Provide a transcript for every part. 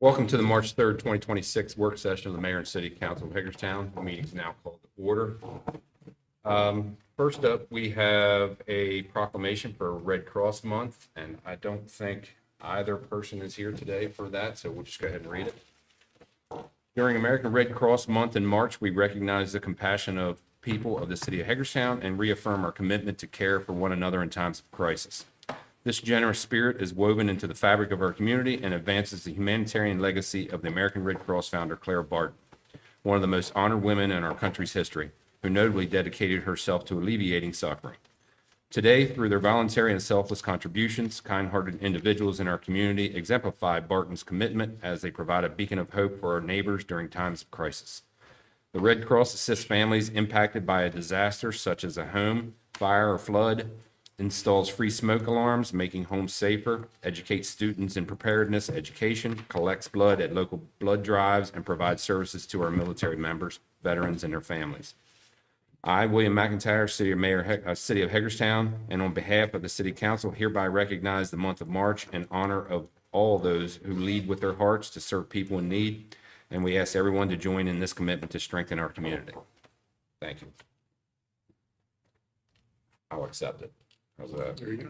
Welcome to the March 3rd, 2026 work session of the Mayor and City Council of Hagerstown. The meeting is now called to order. First up, we have a proclamation for Red Cross Month, and I don't think either person is here today for that, so we'll just go ahead and read it. During American Red Cross Month in March, we recognize the compassion of people of the city of Hagerstown and reaffirm our commitment to care for one another in times of crisis. This generous spirit is woven into the fabric of our community and advances the humanitarian legacy of the American Red Cross founder, Clara Barton, one of the most honored women in our country's history, who notably dedicated herself to alleviating suffering. Today, through their voluntary and selfless contributions, kind-hearted individuals in our community exemplify Barton's commitment as they provide a beacon of hope for our neighbors during times of crisis. The Red Cross assists families impacted by a disaster such as a home, fire, or flood, installs free smoke alarms, making homes safer, educates students in preparedness education, collects blood at local blood drives, and provides services to our military members, veterans, and their families. I, William McIntyre, City of Hagerstown, and on behalf of the City Council, hereby recognize the month of March in honor of all those who lead with their hearts to serve people in need, and we ask everyone to join in this commitment to strengthen our community. Thank you. I'll accept it. How's that? There you go.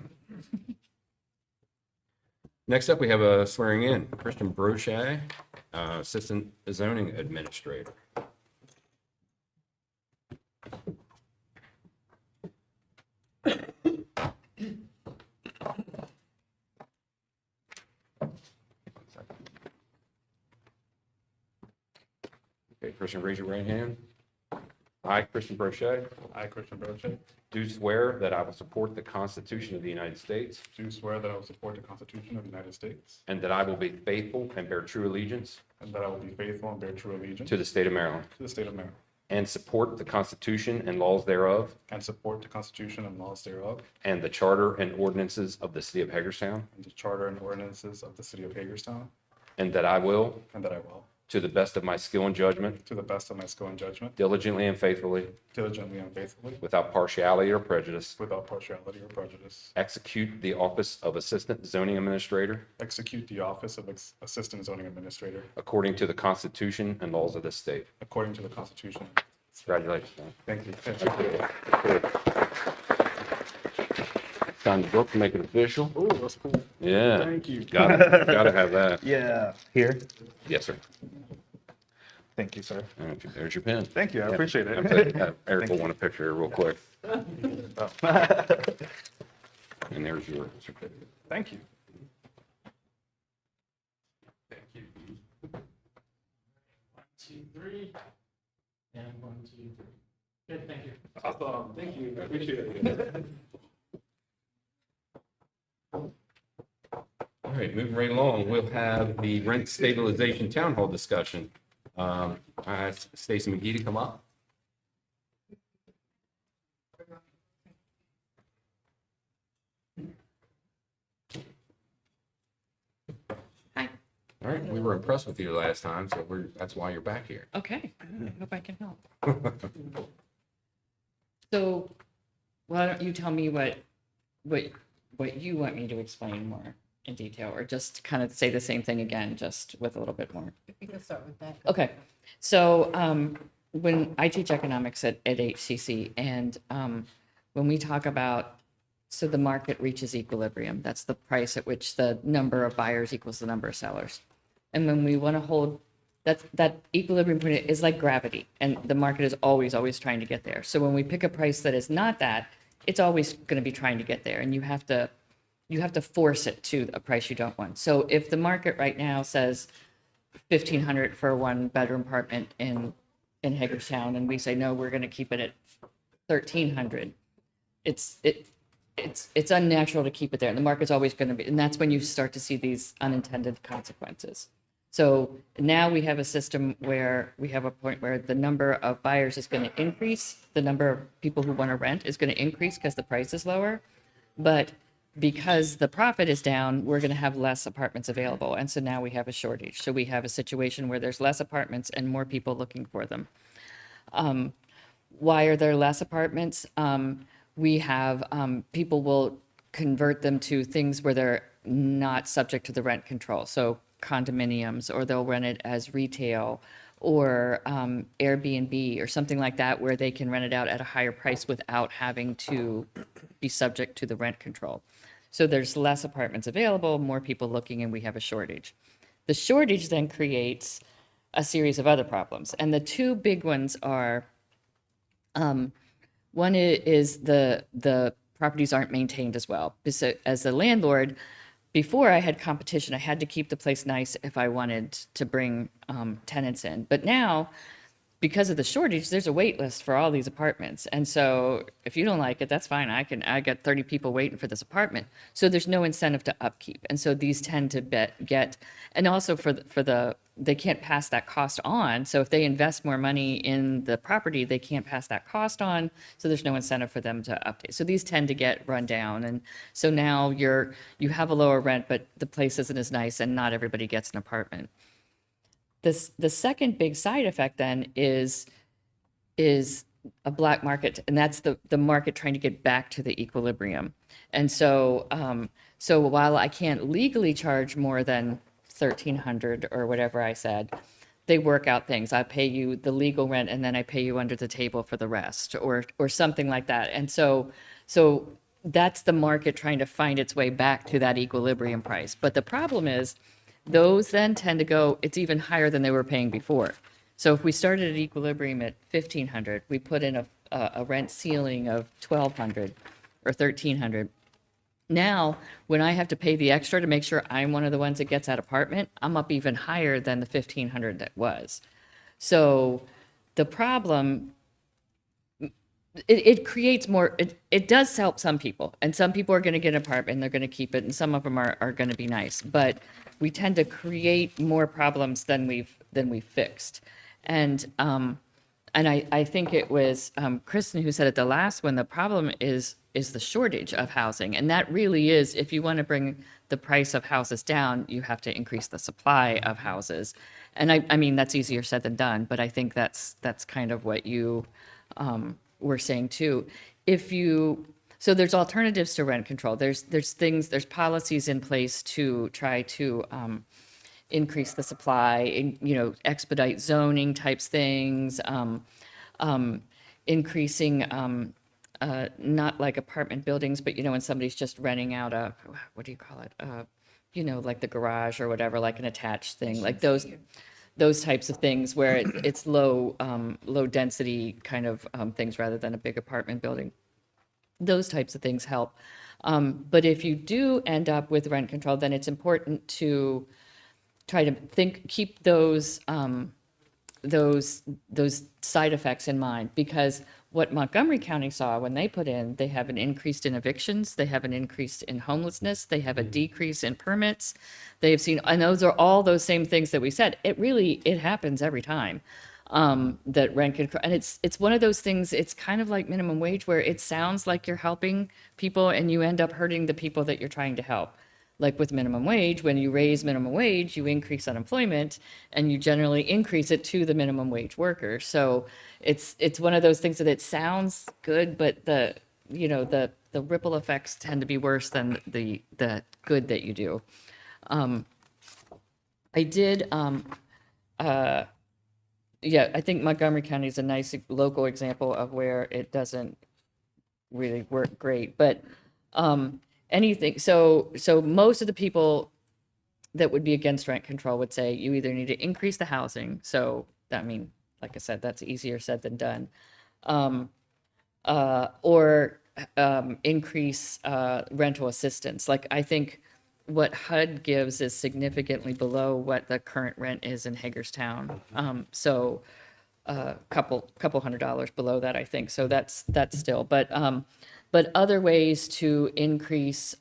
Next up, we have a swearing in, Christian Brochet, Assistant Zoning Administrator. Okay, Christian, raise your right hand. I, Christian Brochet, I, Christian Brochet, do swear that I will support the Constitution of the United States do swear that I will support the Constitution of the United States and that I will be faithful and bear true allegiance and that I will be faithful and bear true allegiance to the state of Maryland to the state of Maryland and support the Constitution and laws thereof and support the Constitution and laws thereof and the charter and ordinances of the city of Hagerstown, and the charter and ordinances of the city of Hagerstown, and that I will, and that I will, to the best of my skill and judgment, to the best of my skill and judgment, diligently and faithfully, diligently and faithfully, without partiality or prejudice, without partiality or prejudice, execute the office of Assistant Zoning Administrator execute the office of Assistant Zoning Administrator according to the Constitution and laws of this state. according to the Constitution. Congratulations, man. Thank you. Sign the book to make it official. Oh, that's cool. Yeah. Thank you. Gotta have that. Yeah. Here. Yes, sir. Thank you, sir. There's your pen. Thank you. I appreciate it. Eric will want a picture here real quick. And there's your certificate. Thank you. Thank you. 1, 2, 3. And 1, 2, 3. Good, thank you. Awesome. Thank you. I appreciate it. All right, moving right along, we'll have the rent stabilization town hall discussion. I ask Stacy McGee to come up. Hi. All right, we were impressed with you last time, so that's why you're back here. Okay, I hope I can help. So, why don't you tell me what you want me to explain more in detail, or just kind of say the same thing again, just with a little bit more? We can start with that. Okay, so when I teach economics at HCC, and when we talk about, so the market reaches equilibrium, that's the price at which the number of buyers equals the number of sellers. And when we want to hold that equilibrium point is like gravity, and the market is always trying to get there. So when we pick a price that is not that, it's always going to be trying to get there, and you have to force it to a price you don't want. So if the market right now says $1,500 for a 1-bedroom apartment in Hagerstown, and we say no, we're going to keep it at $1,300, it's unnatural to keep it there, and the market's always going to be, and that's when you start to see these unintended consequences. So now we have a system where we have a point where the number of buyers is going to increase, the number of people who want to rent is going to increase because the price is lower, but because the profit is down, we're going to have less apartments available, and so now we have a shortage. So we have a situation where there's less apartments and more people looking for them. Why are there less apartments? We have people will convert them to things where they're not subject to the rent control. So condominiums, or they'll rent it as retail, or Airbnb or something like that, where they can rent it out at a higher price without having to be subject to the rent control. So there's less apartments available, more people looking, and we have a shortage. The shortage then creates a series of other problems. And the two big ones are, one is the properties aren't maintained as well. So as a landlord, before I had competition, I had to keep the place nice if I wanted to bring tenants in. But now, because of the shortage, there's a wait list for all these apartments. And so if you don't like it, that's fine. I got 30 people waiting for this apartment. So there's no incentive to upkeep. And so these tend to get, and also they can't pass that cost on. So if they invest more money in the property, they can't pass that cost on. So there's no incentive for them to update. So these tend to get run down. And so now you have a lower rent, but the place isn't as nice, and not everybody gets an apartment. The second big side effect then is a black market, and that's the market trying to get back to the equilibrium. And so so while I can't legally charge more than $1,300 or whatever I said, they work out things. I pay you the legal rent, and then I pay you under the table for the rest, or something like that. And so that's the market trying to find its way back to that equilibrium price. But the problem is, those then tend to go, it's even higher than they were paying before. So if we started at equilibrium at $1,500, we put in a rent ceiling of $1,200 or $1,300. Now, when I have to pay the extra to make sure I'm one of the ones that gets that apartment, I'm up even higher than the $1,500 that was. So the problem, it creates more, it does help some people, and some people are going to get an apartment and they're going to keep it, and some of them are going to be nice, but we tend to create more problems than we've fixed. And I think it was Kristen who said it the last one, the problem is the shortage of housing. And that really is, if you want to bring the price of houses down, you have to increase the supply of houses. And I mean, that's easier said than done, but I think that's kind of what you were saying too. So there's alternatives to rent control. There's policies in place to try to increase the supply, expedite zoning types things, increasing, not like apartment buildings, but when somebody's just renting out what do you call it? Like the garage or whatever, like an attached thing, like those types of things where it's low density kind of things rather than a big apartment building. Those types of things help. But if you do end up with rent control, then it's important to try to keep those side effects in mind, because what Montgomery County saw when they they have an increase in evictions, they have an increase in homelessness, they have a decrease in permits. They have seen, and those are all those same things that we said. It happens every time. That rent control, and it's one of those things, it's kind of like minimum wage, where it sounds like you're helping people and you end up hurting the people that you're trying to help. Like with minimum wage, when you raise minimum wage, you increase unemployment, and you generally increase it to the minimum wage worker. So it's one of those things that it sounds good, but the ripple effects tend to be worse than the good that you do. I think Montgomery County is a nice local example of where it doesn't really work great, but so most of the people that would be against rent control would say you either need to increase the housing. So like I said, that's easier said than done. Or increase rental assistance. Like, I think what HUD gives is significantly below what the current rent is in Hagerstown. So a couple $100 below that, I think. So that's still, but other ways to increase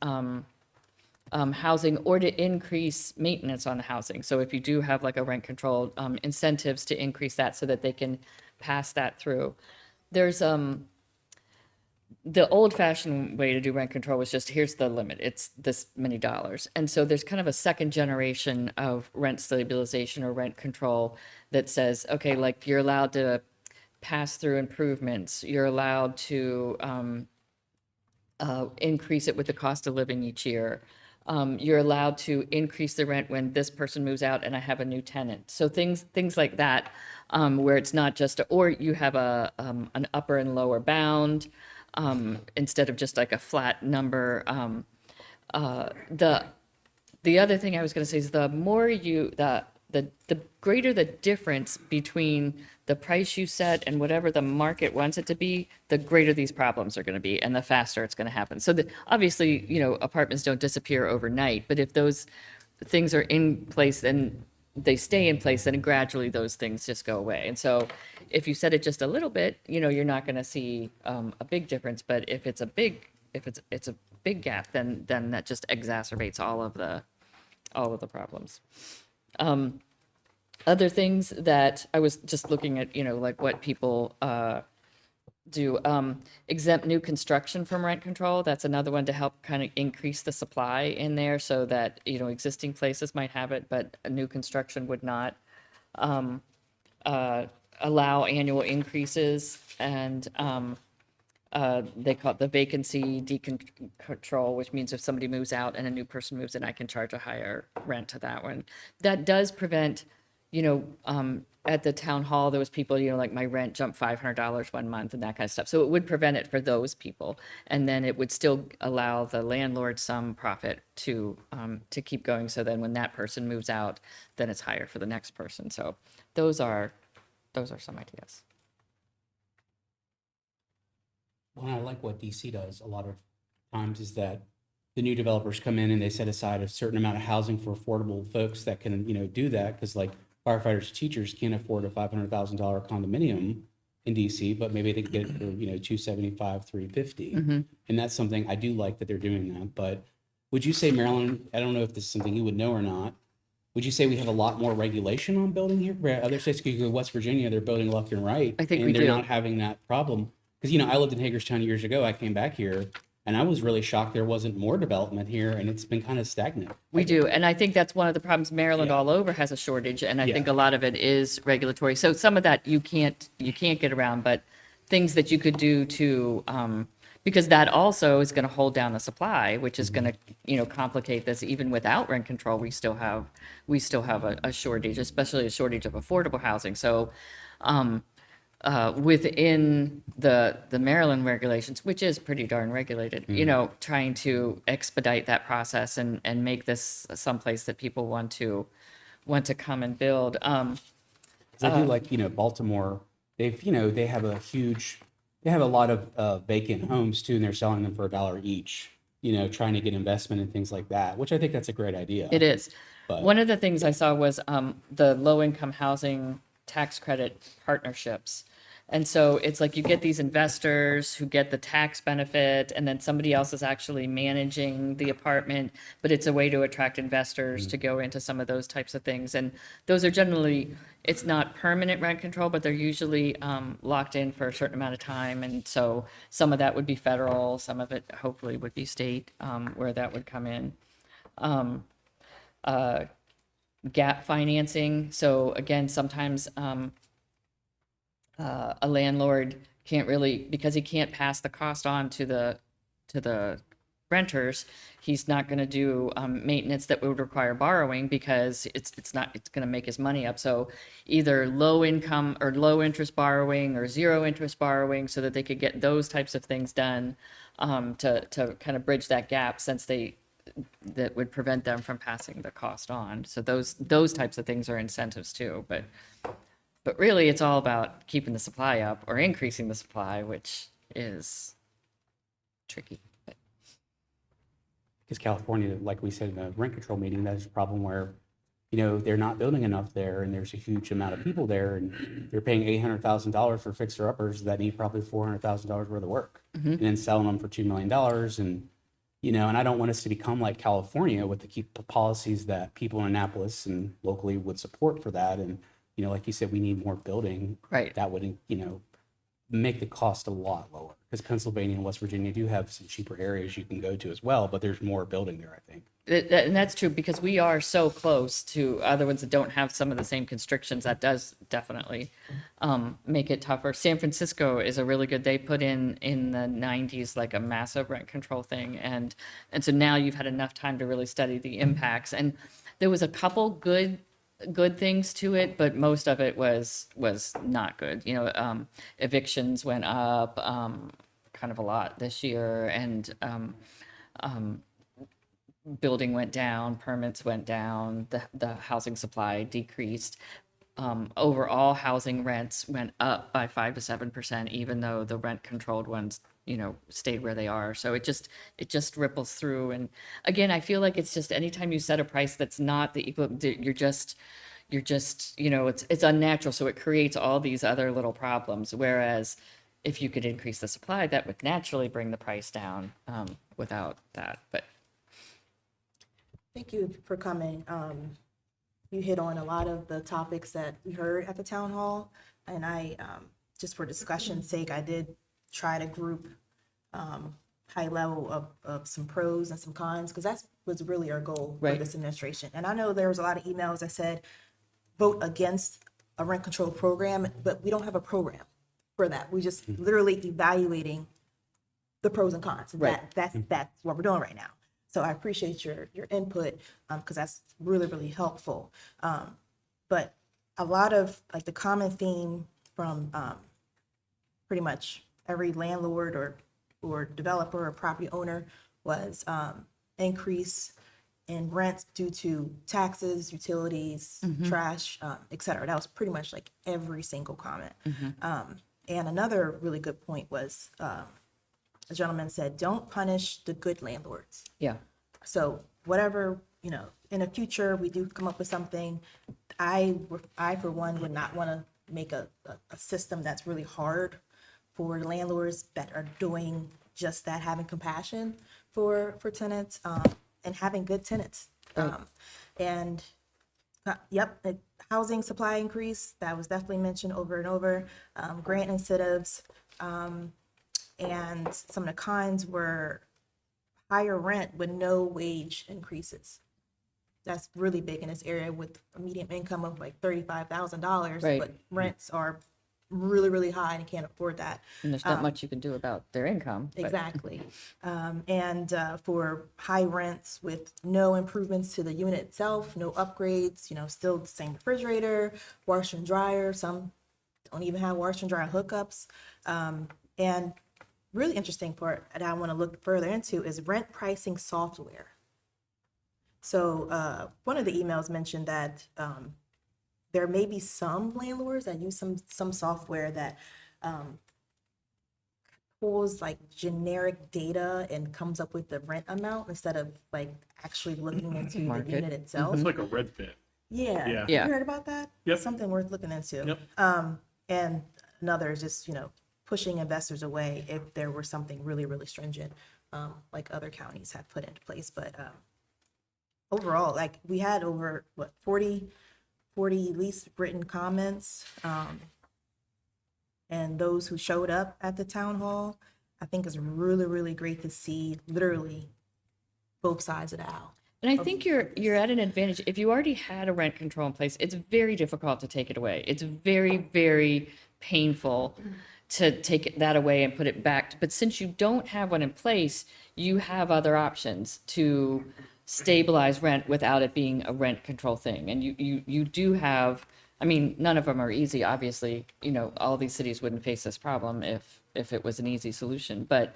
housing, or to increase maintenance on the housing. So if you do have like a rent control, incentives to increase that so that they can pass that through. There's the old-fashioned way to do rent control was just, here's the limit, it's this many dollars. And so there's kind of a second generation of rent stabilization or rent control that says, okay, like, you're allowed to pass through improvements, you're allowed to increase it with the cost of living each year. You're allowed to increase the rent when this person moves out and I have a new tenant. So things like that, where it's not just, or you have an upper and lower bound, instead of just like a flat number. The other thing I was going to say is the more the greater the difference between the price you set and whatever the market wants it to be, the greater these problems are going to be and the faster it's going to happen. So obviously, apartments don't disappear overnight, but if those things are in place, then they stay in place, then gradually those things just go away. And so if you set it just a little bit, you're not going to see a big difference. But if it's a big gap, then that just exacerbates all of the problems. Other things that I was just looking at, like what people do, exempt new construction from rent control. That's another one to help kind of increase the supply in there so that, existing places might have it, but a new construction would not. Allow annual increases, and they call it the vacancy decontrol, which means if somebody moves out and a new person moves in, I can charge a higher rent to that one. That does prevent, at the town hall, there was people, like my rent jumped $500 one month and that kind of stuff. So it would prevent it for those people. And then it would still allow the landlord some profit to keep going. So then when that person moves out, then it's higher for the next person. So those are some ideas. Well, I like what DC does a lot of times is that the new developers come in and they set aside a certain amount of housing for affordable folks that can, do that. Because like firefighters, teachers can't afford a $500,000 condominium in DC, but maybe they can get it for, $275, $350. And that's something I do like that they're doing that. But would you say, Maryland, I don't know if this is something you would know or not, would you say we have a lot more regulation on building here? Where other states, you go to West Virginia, they're building left and right. I think and we they're do. not having that problem. Because, I lived in Hagerstown years ago. I came back here and I was really shocked there wasn't more development here, and it's been kind of stagnant. We do. And I think that's one of the problems. Maryland Yeah. all over has a shortage. And I Yeah. think a lot of it is regulatory. So some of that you can't get around, but things that you could do to, because that also is going to hold down the supply, which is going to, complicate this. Even without rent control, we still have a shortage, especially a shortage of affordable housing. So, within the Maryland regulations, which is pretty darn regulated, trying to expedite that process and make this someplace that people want to come and build. 'Cause I do like, Baltimore, they've, they have a lot of vacant homes too, and they're selling them for $1 each, trying to get investment and things like that, which I think that's a great idea. It is. But- One of the things I saw was the low-income housing tax credit partnerships. And so it's like you get these investors who get the tax benefit, and then somebody else is actually managing the apartment, but it's a way to attract investors to go into some of those types of things. And those are generally, it's not permanent rent control, but they're usually locked in for a certain amount of time. And so some of that would be federal, some of it hopefully would be state, where that would come in. Gap financing. So again, sometimes a landlord can't really, because he can't pass the cost on to the renters, he's not going to do maintenance that would require borrowing because it's going to make his money up. So either low income or low interest borrowing or zero interest borrowing, so that they could get those types of things done to kind of bridge that gap, since that would prevent them from passing the cost on. So those types of things are incentives too, but really it's all about keeping the supply up or increasing the supply, which is tricky. But Because California, like we said in the rent control meeting, that is a problem where, they're not building enough there, and there's a huge amount of people there, and they're paying $800,000 for fixer-uppers that need probably $400,000 worth of work, and then selling them for $2 million. And, and I don't want us to become like California with the policies that people in Annapolis and locally would support for that. And, like you said, we need more building. Right. That would, make the cost a lot lower, because Pennsylvania and West Virginia do have some cheaper areas you can go to as well, but there's more building there, I think. And that's true because we are so close to other ones that don't have some of the same constrictions. That does definitely make it tougher. San Francisco is a really good. They put in the 90s like a massive rent control thing, and so now you've had enough time to really study the impacts. And there was a couple good things to it, but most of it was not good. You know, evictions went up kind of a lot this year, and building went down, permits went down, the housing supply decreased. Overall housing rents went up by 5 to 7%, even though the rent controlled ones, you know, stayed where they are. So it just ripples through. And again, I feel like it's just anytime you set a price that's not the equal, you're just, you know, it's unnatural. So it creates all these other little problems. Whereas if you could increase the supply, that would naturally bring the price down without that. But Thank you for coming. You hit on a lot of the topics that we heard at the town hall, and I, just for discussion's sake, I did try to group high level of some pros and some cons, because that was really our goal for Right. this administration. And I know there was a lot of emails that said, vote against a rent control program, but we don't have a program for that. We just literally evaluating the pros and cons. Right. That's what we're doing right now. So I appreciate your input, because that's really helpful. But a lot of like the common theme from pretty much every landlord or developer or property owner was increase in rents due to taxes, utilities, trash, et cetera. That was pretty much like every single comment. And another really good point was a gentleman said, don't punish the good landlords. yeah, So whatever, you know, in the future, we do come up with something, I for one would not want to make a system that's really hard for landlords that are doing just that, having compassion for tenants, and having good tenants. And yep, the housing supply increase, that was definitely mentioned over and over. Grant incentives, and some of the cons were higher rent with no wage increases. That's really big in this area with a median income of like $35,000, Right. but rents are really high and you can't afford that. and there's not much you can do about their income. But Exactly. And for high rents with no improvements to the unit itself, no upgrades, you know, still the same refrigerator, washer and dryer. Some don't even have washer and dryer hookups. And really interesting part that I want to look further into is rent pricing software. So one of the emails mentioned that there may be some landlords that use some software that pulls like generic data and comes up with the rent amount instead of like actually looking into the Market. unit itself. It's like a Redfin. Yeah. Yeah. Yeah. You heard about that? Yep. Something worth looking into. Yep. And another is just, you know, pushing investors away if there were something really stringent, like other counties have put into place. But overall, like we had over 40 least written comments, and those who showed up at the town hall. I think it's really great to see literally both sides of the aisle. And I think you're at an advantage. If you already had a rent control in place, it's very difficult to take it away. It's very painful to take that away and put it back. But since you don't have one in place, you have other options to stabilize rent without it being a rent control thing. And you do have, I mean, none of them are easy, obviously. You know, all these cities wouldn't face this problem if it was an easy solution. But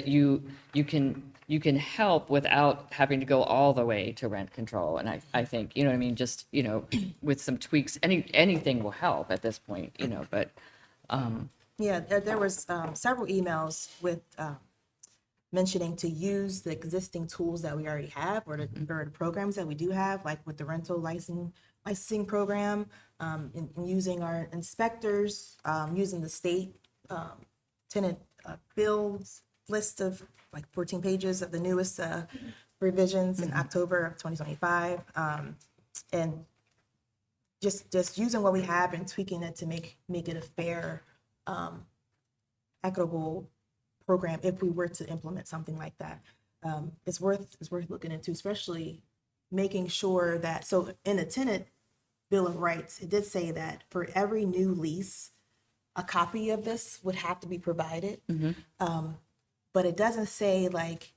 you can help without having to go all the way to rent control. And I think, you know what I mean, just, you know, with some tweaks, anything will help at this point, you know, but Yeah, there was several emails with mentioning to use the existing tools that we already have or the programs that we do have, like with the rental licensing program, and using our inspectors, using the state tenant bills list of like 14 pages of the newest revisions in October of 2025, and just using what we have and tweaking it to make it a fair equitable program if we were to implement something like that. It's worth looking into, especially making sure that, so in the tenant Bill of Rights, it did say that for every new lease, a copy of this would have to be provided. But it doesn't say like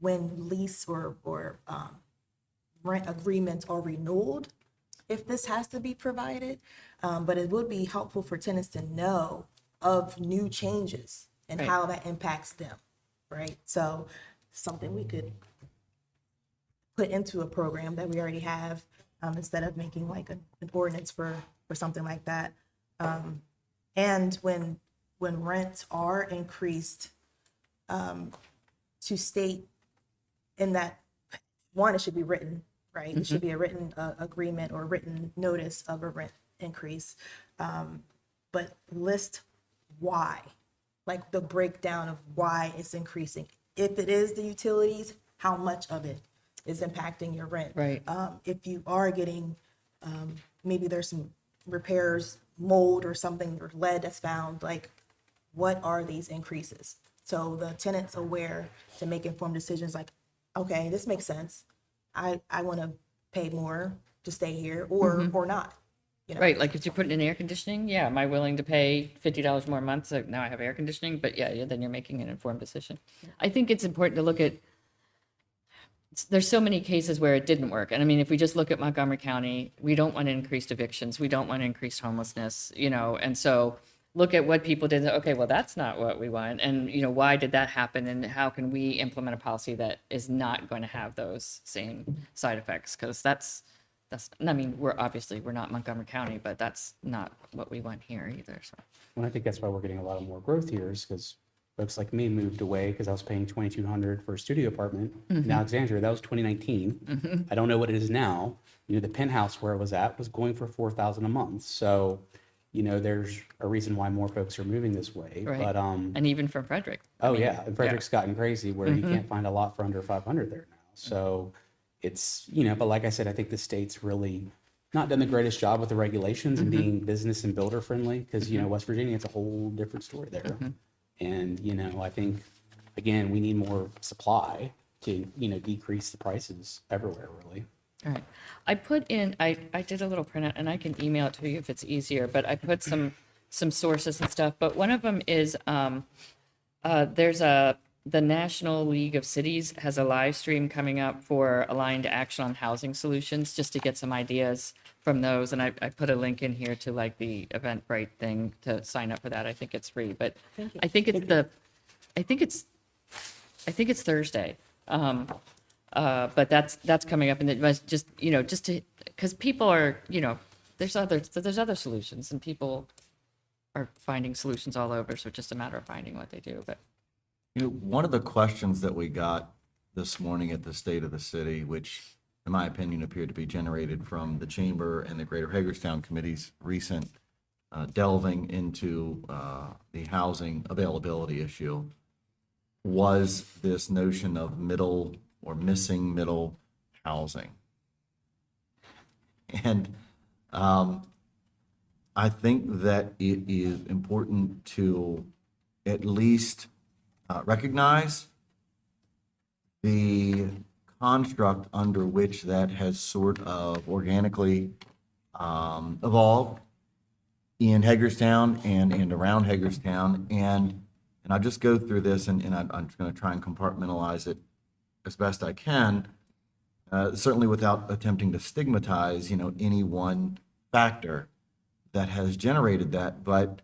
when lease or rent agreements are renewed, if this has to be provided. But it would be helpful for tenants to know of new changes and Right. how that impacts them, right? So something we could put into a program that we already have, instead of making like an ordinance for something like that. And when rents are increased, to state in that, one, it should be written, right? It should be a written agreement or written notice of a rent increase. But list why, like the breakdown of why it's increasing. If it is the utilities, how much of it is impacting your rent? Right. If you are getting, maybe there's some repairs, mold or something, or lead that's found, like what are these increases? So the tenant's aware to make informed decisions like, okay, this makes sense. I want to pay more to stay here or not. You know? Right, like if you're putting in air conditioning, yeah, am I willing to pay $50 more a month? So now I have air conditioning, but yeah, then you're making an informed decision. I think it's important to look at, there's so many cases where it didn't work. And I mean, if we just look at Montgomery County, we don't want increased evictions. We don't want increased homelessness, and so look at what people did. Okay, well, that's not what we want. And, why did that happen? And how can we implement a policy that is not going to have those same side effects? Because I mean, we're not Montgomery County, but that's not what we want here either. So. And I think that's why we're getting a lot of more growth here is because folks like me moved away because I was paying $2,200 for a studio apartment in Alexandria. That was 2019. I don't know what it is now. The penthouse where it was at was going for $4,000 a month. So, there's a reason why more folks are moving this way. Right. But And even from Frederick. oh yeah, and Frederick's gotten crazy where you can't find a lot for under 500 there now. So it's, but like I said, I think the state's really not done the greatest job with the regulations and being business and builder friendly because, West Virginia, it's a whole different story there. And, I think, again, we need more supply to, decrease the prices everywhere, really. All right. I put in, I did a little printout and I can email it to you if it's easier, but I put some sources and stuff. But one of them is, the National League of Cities has a live stream coming up for Aligned Action on Housing Solutions, just to get some ideas from those. And I put a link in here to like the Eventbrite thing to sign up for that. I think it's free, but I think it's Thursday. But that's coming up, and it was just to, because people are, there's other solutions, and people are finding solutions all over. So it's just a matter of finding what they do. But One of the questions that we got this morning at the State of the City, which in my opinion appeared to be generated from the Chamber and the Greater Hagerstown Committee's recent delving into the housing availability issue, was this notion of middle or missing middle housing. And I think that it is important to at least recognize the construct under which that has sort of organically evolved in Hagerstown and around Hagerstown. And I'll just go through this and I'm just going to try and compartmentalize it as best I can, certainly without attempting to stigmatize, any one factor that has generated that. But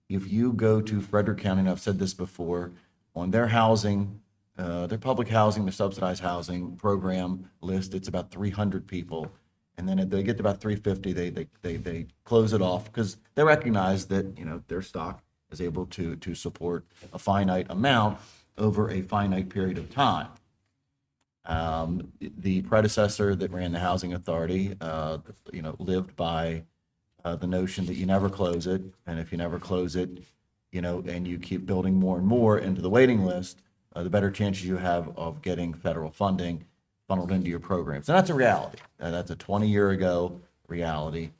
if you go to Frederick County, and I've said this before, on their housing, their public housing, their subsidized housing program list, it's about 300 people. And then if they get to about 350, they close it off because they recognize that, their stock is able to support a finite amount over a finite period of time. The predecessor that ran the housing authority, lived by the notion that you never close it. And if you never close it, and you keep building more and more into the waiting list, the better chances you have of getting federal funding funneled into your programs. And that's a reality. That's a 20-year ago reality.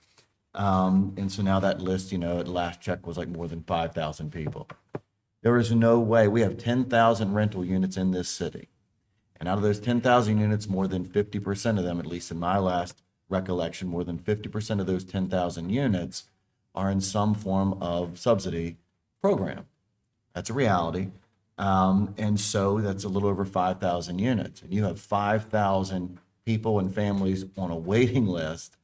And so now that list, at last check was like more than 5,000 people. There is no way, we have 10,000 rental units in this city. And out of those 10,000 units, more than 50% of them, at least in my last recollection, more than 50% of those 10,000 units are in some form of subsidy program. That's a reality. And so that's a little over 5,000 units. And you have 5,000 people and families on a waiting list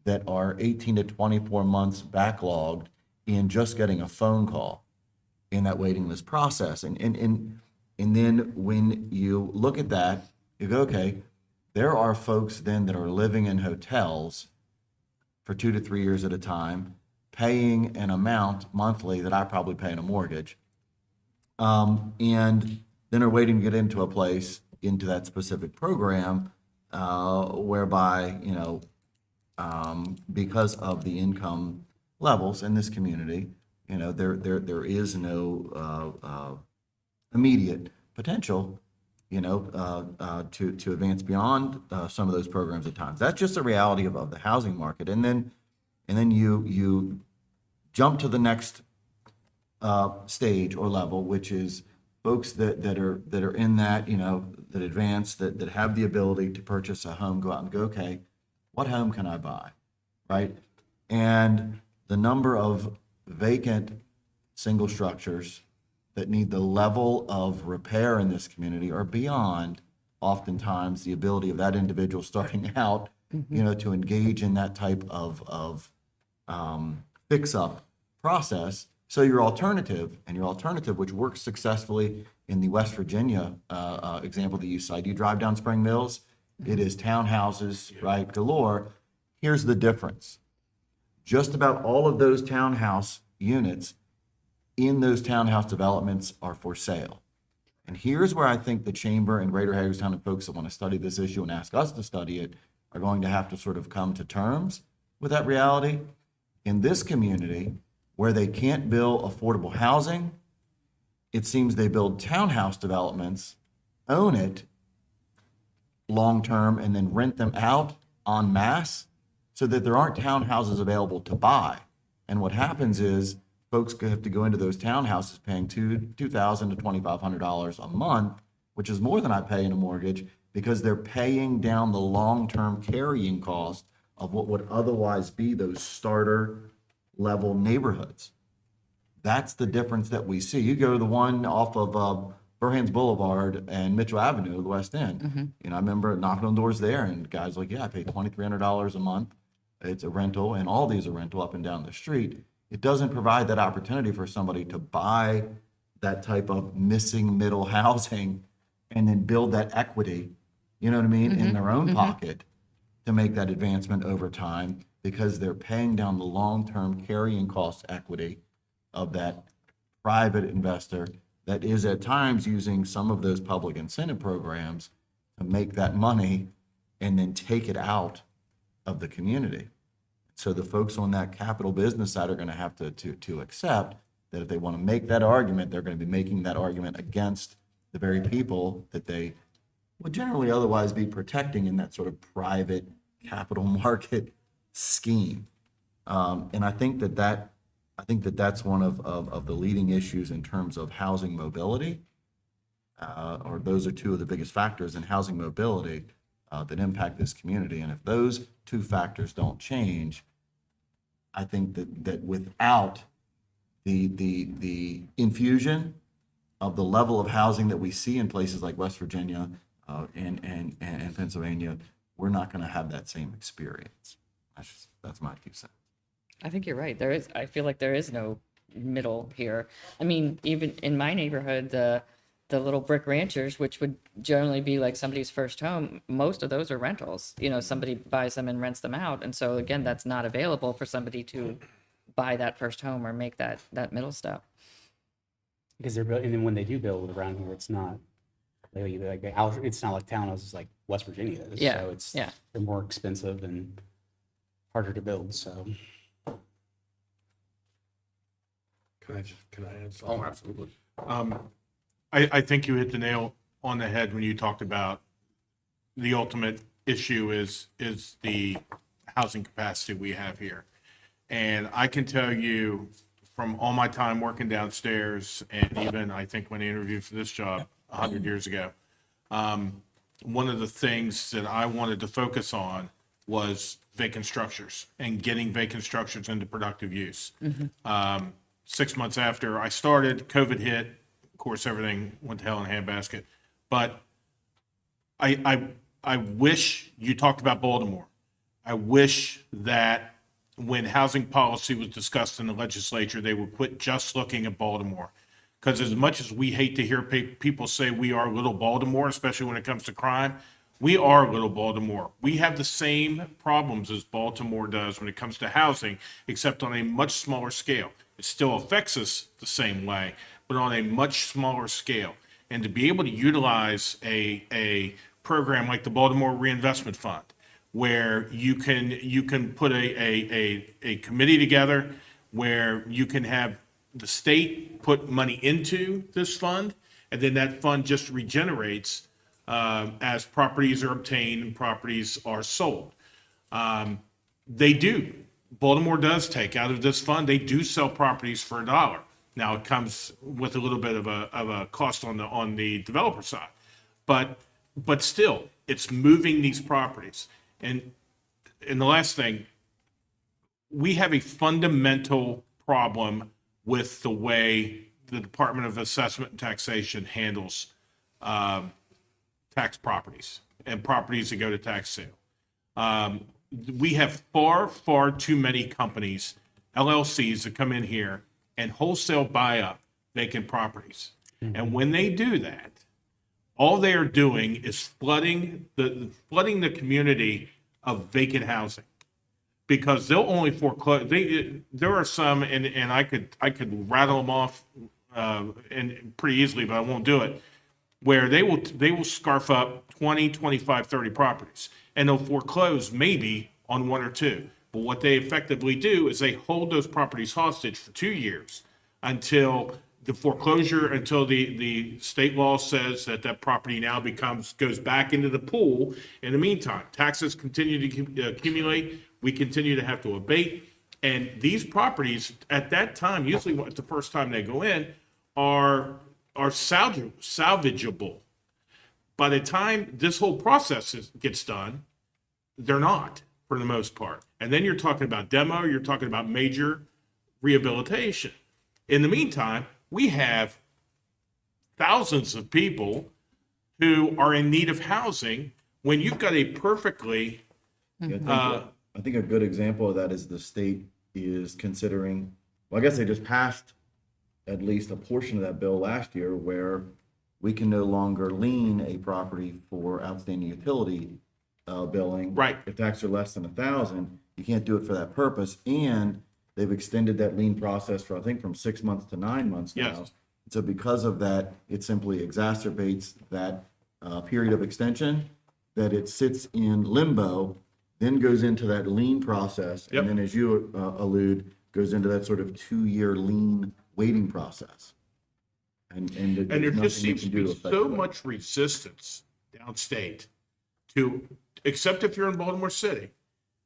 that are 18 to 24 months backlogged in just getting a phone call in that waiting list process. And then when you look at that, you go, okay, there are folks then that are living in hotels for 2 to 3 years at a time, paying an amount monthly that I probably pay in a mortgage. And then are waiting to get into a place, into that specific program, whereby, because of the income levels in this community, there is no immediate potential, to advance beyond some of those programs at times. That's just the reality of the housing market. And then you jump to the next stage or level, which is folks that are in that, that advance, that have the ability to purchase a home, go out and go, okay, what home can I buy, right? And the number of vacant single structures that need the level of repair in this community are beyond oftentimes the ability of that individual starting out, to engage in that type of fix-up process. So your alternative, which works successfully in the West Virginia example that you cite, you drive down Spring Mills, it is townhouses, right, galore. Here's the difference. Just about all of those townhouse units in those townhouse developments are for sale. And here's where I think the Chamber and Greater Hagerstown and folks that want to study this issue and ask us to study it are going to have to sort of come to terms with that reality. In this community, where they can't build affordable housing, it seems they build townhouse developments, own it long-term, and then rent them out en masse so that there aren't townhouses available to buy. And what happens is folks have to go into those townhouses paying $2,000 to $2,500 a month, which is more than I pay in a mortgage, because they're paying down the long-term carrying cost of what would otherwise be those starter level neighborhoods. That's the difference that we see. You go to the one off of Burhans Boulevard and Mitchell Avenue, the West End. I remember knocking on doors there, and guys like, yeah, I pay $2,300 a month. It's a rental, and all these are rental up and down the street. It doesn't provide that opportunity for somebody to buy that type of missing middle housing and then build that equity, in their own pocket to make that advancement over time, because they're paying down the long-term carrying cost equity of that private investor that is at times using some of those public incentive programs to make that money and then take it out of the community. So the folks on that capital business side are going to have to accept that if they want to make that argument, they're going to be making that argument against the very people that they would generally otherwise be protecting in that sort of private capital market scheme. And I think that's one of the leading issues in terms of housing mobility, or those are two of the biggest factors in housing mobility that impact this community. And if those two factors don't change, I think that without the infusion of the level of housing that we see in places like West Virginia and Pennsylvania, we're not going to have that same experience. That's my 2 cents. I think you're right. I feel like there is no middle here. I mean, even in my neighborhood, the little brick ranchers, which would generally be like somebody's first home, most of those are rentals. Somebody buys them and rents them out. And so again, that's not available for somebody to buy that first home or make that middle step. Because they're building, and then when they do build around here, it's not it's not like townhouses like West Virginia is. Yeah, So they're more expensive and harder to build. So Can I add something? Oh, absolutely. I think you hit the nail on the head when you talked about the ultimate issue is the housing capacity we have here. And I can tell you from all my time working downstairs, and even I think when I interviewed for this job 100 years ago, one of the things that I wanted to focus on was vacant structures and getting vacant structures into productive use. 6 months after I started, COVID hit. Of course, everything went to hell in a handbasket. But I wish you talked about Baltimore. I wish that when housing policy was discussed in the legislature, they would quit just looking at Baltimore. Because as much as we hate to hear people say we are little Baltimore, especially when it comes to crime, we are little Baltimore. We have the same problems as Baltimore does when it comes to housing, except on a much smaller scale. It still affects us the same way, but on a much smaller scale. And to be able to utilize a program like the Baltimore Reinvestment Fund, where you can put a committee together where you can have the state put money into this fund, and then that fund just regenerates as properties are obtained and properties are sold. They do. Baltimore does take out of this fund. They do sell properties for $1. Now it comes with a little bit of a cost on the developer side, but still, it's moving these properties. And the last thing, we have a fundamental problem with the way the Department of Assessment and Taxation handles tax properties and properties that go to tax sale. We have far, far too many companies, LLCs, that come in here and wholesale buy up vacant properties. And when they do that, all they are doing is flooding the community of vacant housing, because they'll only foreclose. There are some, and I could rattle them off and pretty easily, but I won't do it, where they will scarf up 20, 25, 30 properties, and they'll foreclose maybe on one or two. But what they effectively do is they hold those properties hostage for 2 years until the foreclosure, until the state law says that property now goes back into the pool. In the meantime, taxes continue to accumulate. We continue to have to abate. And these properties at that time, usually the first time they go in, are salvageable. By the time this whole process gets done, they're not, for the most part. And then you're talking about demo, you're talking about major rehabilitation. In the meantime, we have thousands of people who are in need of housing when you've got a perfectly, I think a good example of that is the state is considering, well, I guess they just passed at least a portion of that bill last year where we can no longer lien a property for outstanding utility billing. Right. If taxes are less than 1,000, you can't do it for that purpose. And they've extended that lien process for, I think, from 6 months to 9 months now. Yes. So because of that, it simply exacerbates that period of extension, that it sits in limbo, then goes into that lien process. Yep. And then, as you allude, goes into that sort of 2-year lien waiting process. And and there just seems to be so much resistance downstate to, except if you're in Baltimore City.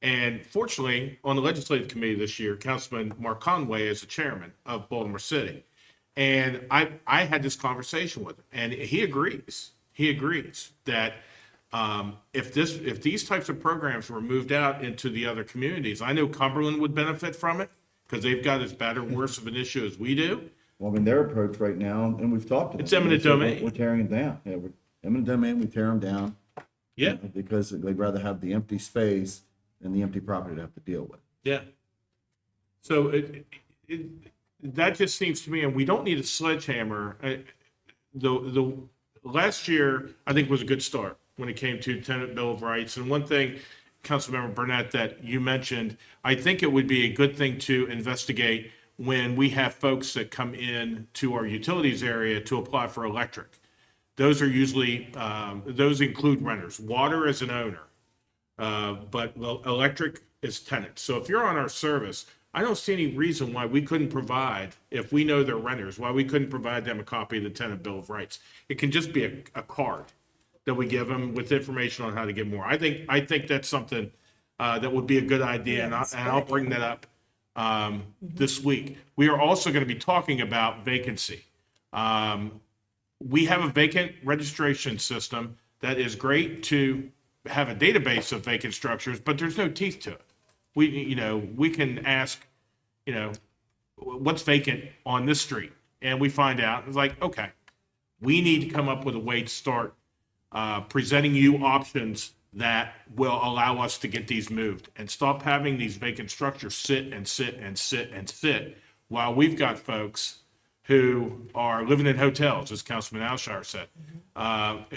And fortunately, on the legislative committee this year, Councilman Mark Conway is the chairman of Baltimore City. And I had this conversation with him, and he agrees. He agrees that if these types of programs were moved out into the other communities, I know Cumberland would benefit from it because they've got as bad or worse of an issue as we do. Well, I mean, their approach right now, and we've talked to them. It's eminent they say, domain. We're tearing it down. Yeah, we're eminent domain, we tear them down. Yeah, Because they'd rather have the empty space than the empty property to have to deal with. yeah. So that just seems to me, and we don't need a sledgehammer. The last year, I think, was a good start when it came to tenant bill of rights. And one thing, Councilmember Burnett, that you mentioned, I think it would be a good thing to investigate when we have folks that come in to our utilities area to apply for electric. Those are usually, those include renters. Water is an owner, but electric is tenants. So if you're on our service, I don't see any reason why we couldn't provide, if we know they're renters, why we couldn't provide them a copy of the tenant bill of rights. It can just be a card that we give them with information on how to get more. I think that's something that would be a good idea, and I'll bring that up this week. We are also going to be talking about vacancy. We have a vacant registration system that is great to have a database of vacant structures, but there's no teeth to it. We can ask, what's vacant on this street? And we find out, it's like, okay, we need to come up with a way to start presenting you options that will allow us to get these moved and stop having these vacant structures sit and sit and sit and sit while we've got folks who are living in hotels, as Councilman Alshire said,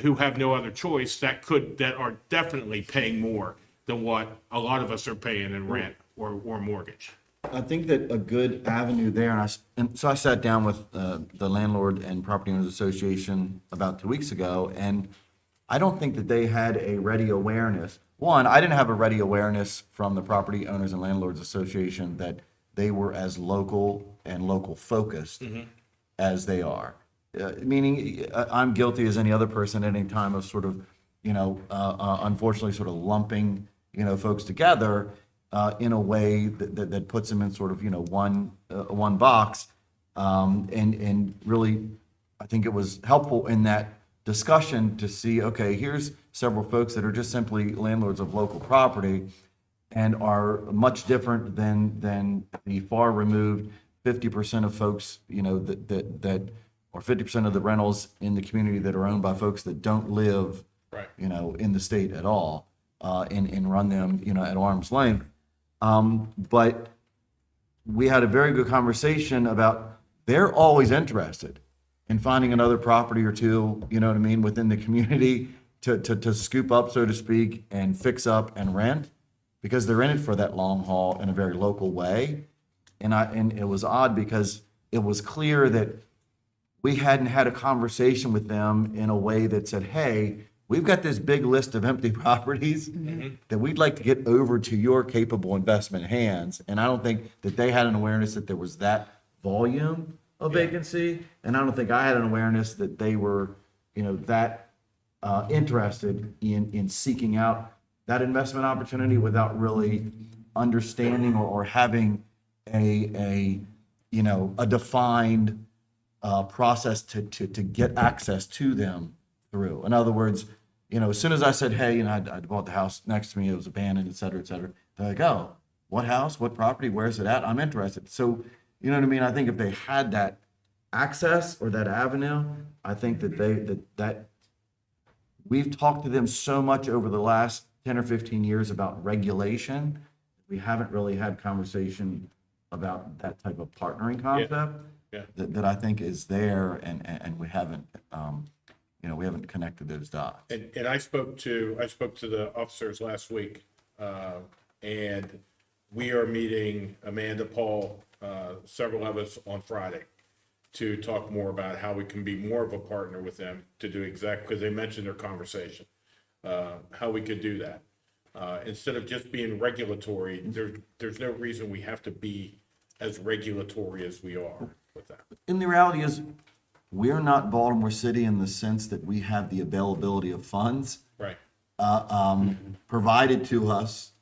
who have no other choice that are definitely paying more than what a lot of us are paying in rent or mortgage. I think that a good avenue there, and so I sat down with the Landlord and Property Owners Association about 2 weeks ago, and I don't think that they had a ready awareness. One, I didn't have a ready awareness from the Property Owners and Landlords Association that they were as local and local focused as they are. Meaning, I'm guilty as any other person at any time of sort of, unfortunately, sort of lumping, folks together in a way that puts them in sort of, one box. And really, I think it was helpful in that discussion to see, okay, here's several folks that are just simply landlords of local property and are much different than the far removed 50% of folks, that or 50% of the rentals in the community that are owned by folks that don't live, Right. In the state at all, and run them, at arm's length. But we had a very good conversation about they're always interested in finding another property or two, within the community to scoop up, so to speak, and fix up and rent, because they're in it for that long haul in a very local way. And it was odd because it was clear that we hadn't had a conversation with them in a way that said, hey, we've got this big list of empty properties that we'd like to get over to your capable investment hands. And I don't think that they had an awareness that there was that volume of vacancy. And I don't think I had an awareness that they were, that interested in seeking out that investment opportunity without really understanding or having a defined process to get access to them through. In other words, as soon as I said, hey, I bought the house next to me, it was abandoned, et cetera, they're like, oh, what house, what property, where's it at? I'm interested. So, you know what I mean? I think if they had that access or that avenue, I think that we've talked to them so much over the last 10 or 15 years about regulation. We haven't really had conversation about that type of partnering concept. Yeah. That I think is there, and we haven't, we haven't connected those dots. And I spoke to the officers last week, and we are meeting Amanda, Paul, several of us on Friday to talk more about how we can be more of a partner with them to do exactly, because they mentioned their conversation, how we could do that. Instead of just being regulatory, there's no reason we have to be as regulatory as we are with that. And the reality is, we're not Baltimore City in the sense that we have the availability of funds Right. provided to us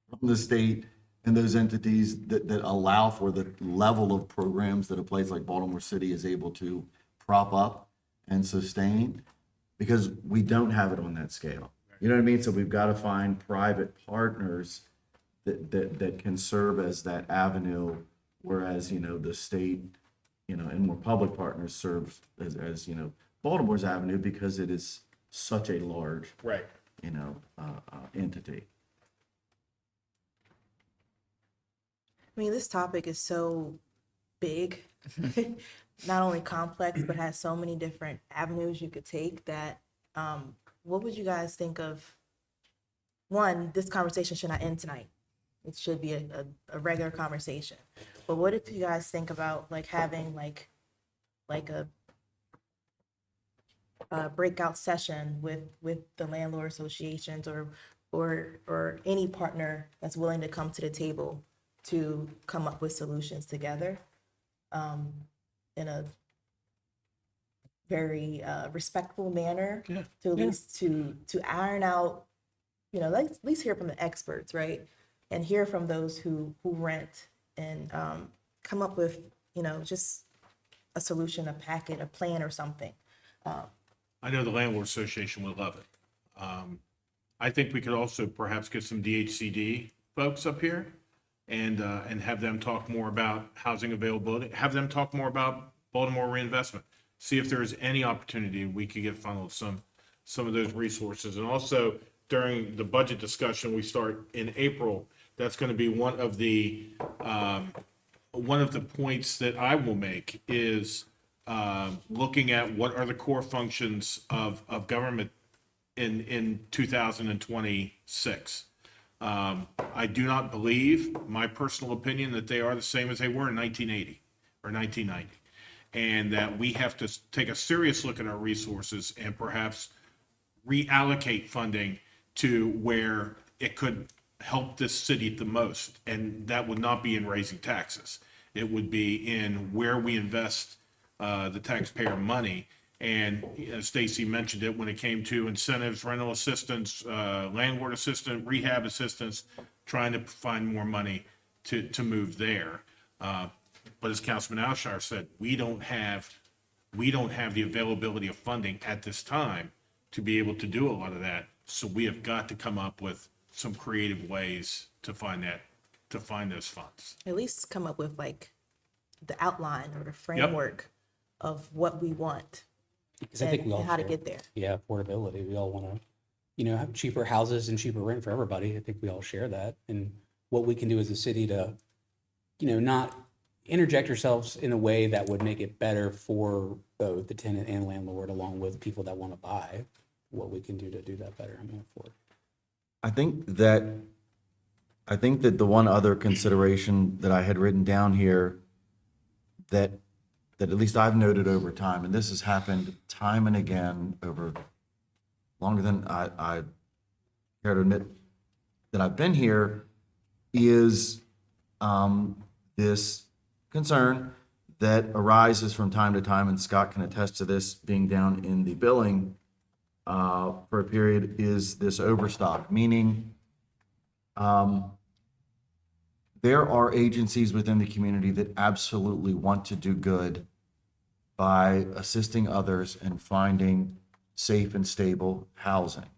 from the state and those entities that allow for the level of programs that a place like Baltimore City is able to prop up and sustain, because we don't have it on that scale. You know what I mean? So we've got to find private partners that can serve as that avenue, whereas, the state, and more public partners serve as Baltimore's avenue, because it is such a large, Right. entity. I mean, this topic is so big, not only complex, but has so many different avenues you could take that, what would you guys think of? One, this conversation should not end tonight. It should be a regular conversation. But what if you guys think about having like a breakout session with the landlord associations or any partner that's willing to come to the table to come up with solutions together, in a very respectful manner, to at least to iron out, at least hear from the experts, right? And hear from those who rent and come up with, you know, just a solution, a packet, a plan or something. I know the Landlord Association would love it. I think we could also perhaps get some DHCD folks up here and have them talk more about housing availability, have them talk more about Baltimore reinvestment. See if there's any opportunity we could get funneled some of those resources. And also during the budget discussion, we start in April. That's going to be one of the points that I will make is looking at what are the core functions of government in 2026. I do not believe, my personal opinion, that they are the same as they were in 1980 or 1990. And that we have to take a serious look at our resources and perhaps reallocate funding to where it could help this city the most. And that would not be in raising taxes. It would be in where we invest the taxpayer money. And Stacy mentioned it when it came to incentives, rental assistance, landlord assistance, rehab assistance, trying to find more money to move there. But as Councilman Alshire said, we don't have the availability of funding at this time to be able to do a lot of that. So we have got to come up with some creative ways to find those funds. At least come up with like the outline or the framework of what we want Because I think we all and how to share- get there. Yeah, affordability. We all want to, you know, have cheaper houses and cheaper rent for everybody. I think we all share that. And what we can do as a city to, you know, not interject ourselves in a way that would make it better for both the tenant and landlord, along with people that want to buy, what we can do to do that better. I'm all for it. I think that the one other consideration that I had written down here that at least I've noted over time, and this has happened time and again over longer than I care to admit that I've been here, is this concern that arises from time to time, and Scott can attest to this being down in the billing for a period, is this overstock, meaning there are agencies within the community that absolutely want to do good by assisting others and finding safe and stable housing.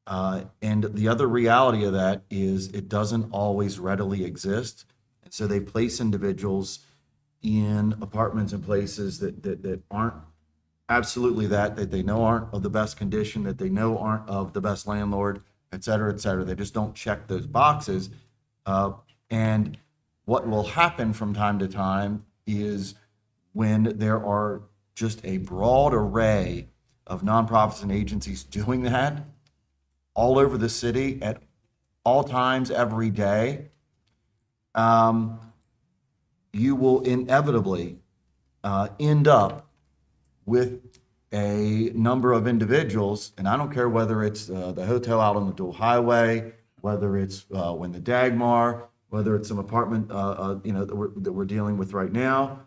And the other reality of that is it doesn't always readily exist. And so they place individuals in apartments and places that aren't absolutely that they know aren't of the best condition, that they know aren't of the best landlord, et cetera, et cetera. They just don't check those boxes. And what will happen from time to time is when there are just a broad array of nonprofits and agencies doing that all over the city at all times, every day, you will inevitably end up with a number of individuals, and I don't care whether it's the hotel out on the dual highway, whether it's when the Dagmar, whether it's some apartment, that we're dealing with right now.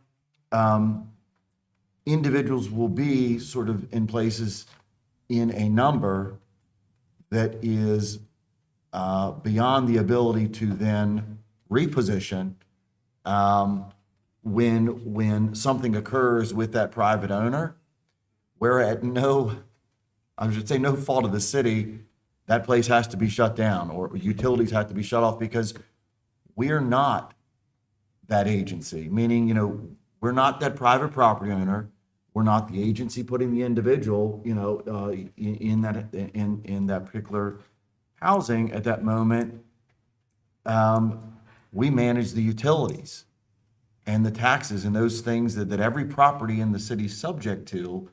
Individuals will be sort of in places in a number that is beyond the ability to then reposition when something occurs with that private owner, where at no fault of the city, that place has to be shut down or utilities have to be shut off because we're not that agency, meaning, we're not that private property owner. We're not the agency putting the individual, in that particular housing at that moment. We manage the utilities and the taxes and those things that every property in the city's subject to,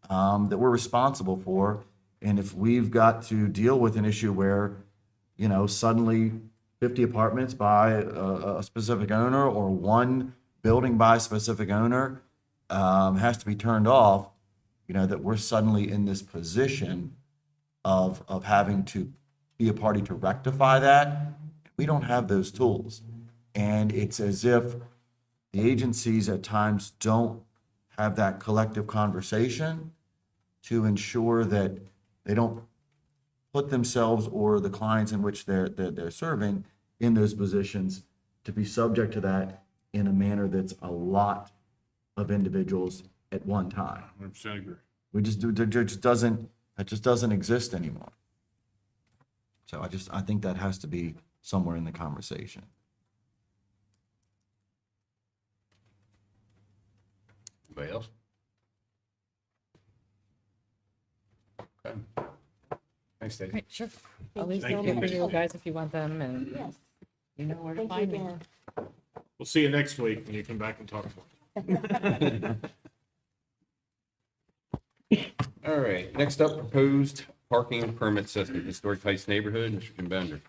that we're responsible for. And if we've got to deal with an issue where, suddenly 50 apartments by a specific owner or one building by a specific owner has to be turned off, that we're suddenly in this position of having to be a party to rectify that. We don't have those tools. And it's as if the agencies at times don't have that collective conversation to ensure that they don't put themselves or the clients in which they're serving in those positions to be subject to that in a manner that's a lot of individuals at one time. 100% agree. We just do, that just doesn't exist anymore. So I think that has to be somewhere in the conversation. Anybody else? Okay. Thanks, Stacy. Right, sure. I'll leave Thank them you. for you guys if you want them, and Yes, you know where to thank you find me. again. We'll see you next week when you come back and talk more. All right, next up, proposed parking permit system, Historic Heights neighborhood, Mr. Kim Bender.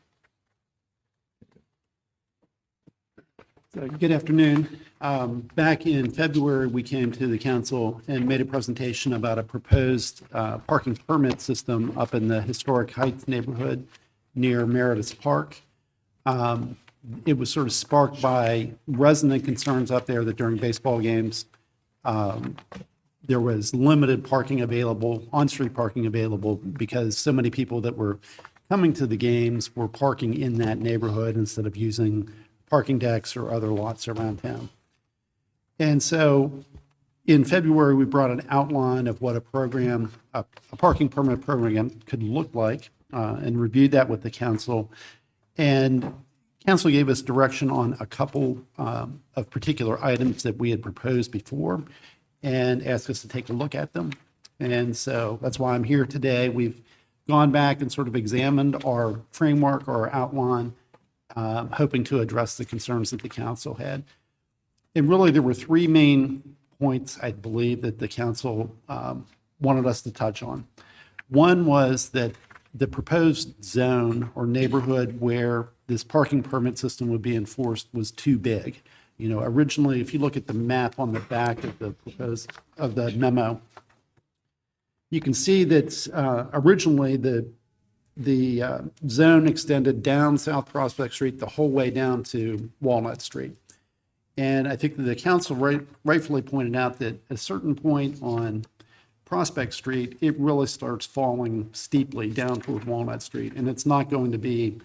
So, good afternoon. Back in February, we came to the council and made a presentation about a proposed parking permit system up in the Historic Heights neighborhood near Meredith Park. It was sort of sparked by resident concerns up there that during baseball games, there was limited parking available, on-street parking available, because so many people that were coming to the games were parking in that neighborhood instead of using parking decks or other lots around town. And so in February, we brought an outline of what a program, a parking permit program could look like, and reviewed that with the council. And council gave us direction on a couple of particular items that we had proposed before and asked us to take a look at them. And so that's why I'm here today. We've gone back and sort of examined our framework, our outline, hoping to address the concerns that the council had. And really, there were three main points, I believe, that the council wanted us to touch on. One was that the proposed zone or neighborhood where this parking permit system would be enforced was too big. You know, originally, if you look at the map on the back of the memo, you can see that originally the zone extended down South Prospect Street the whole way down to Walnut Street. And I think that the council rightfully pointed out that at a certain point on Prospect Street, it really starts falling steeply down toward Walnut Street, and it's not going to be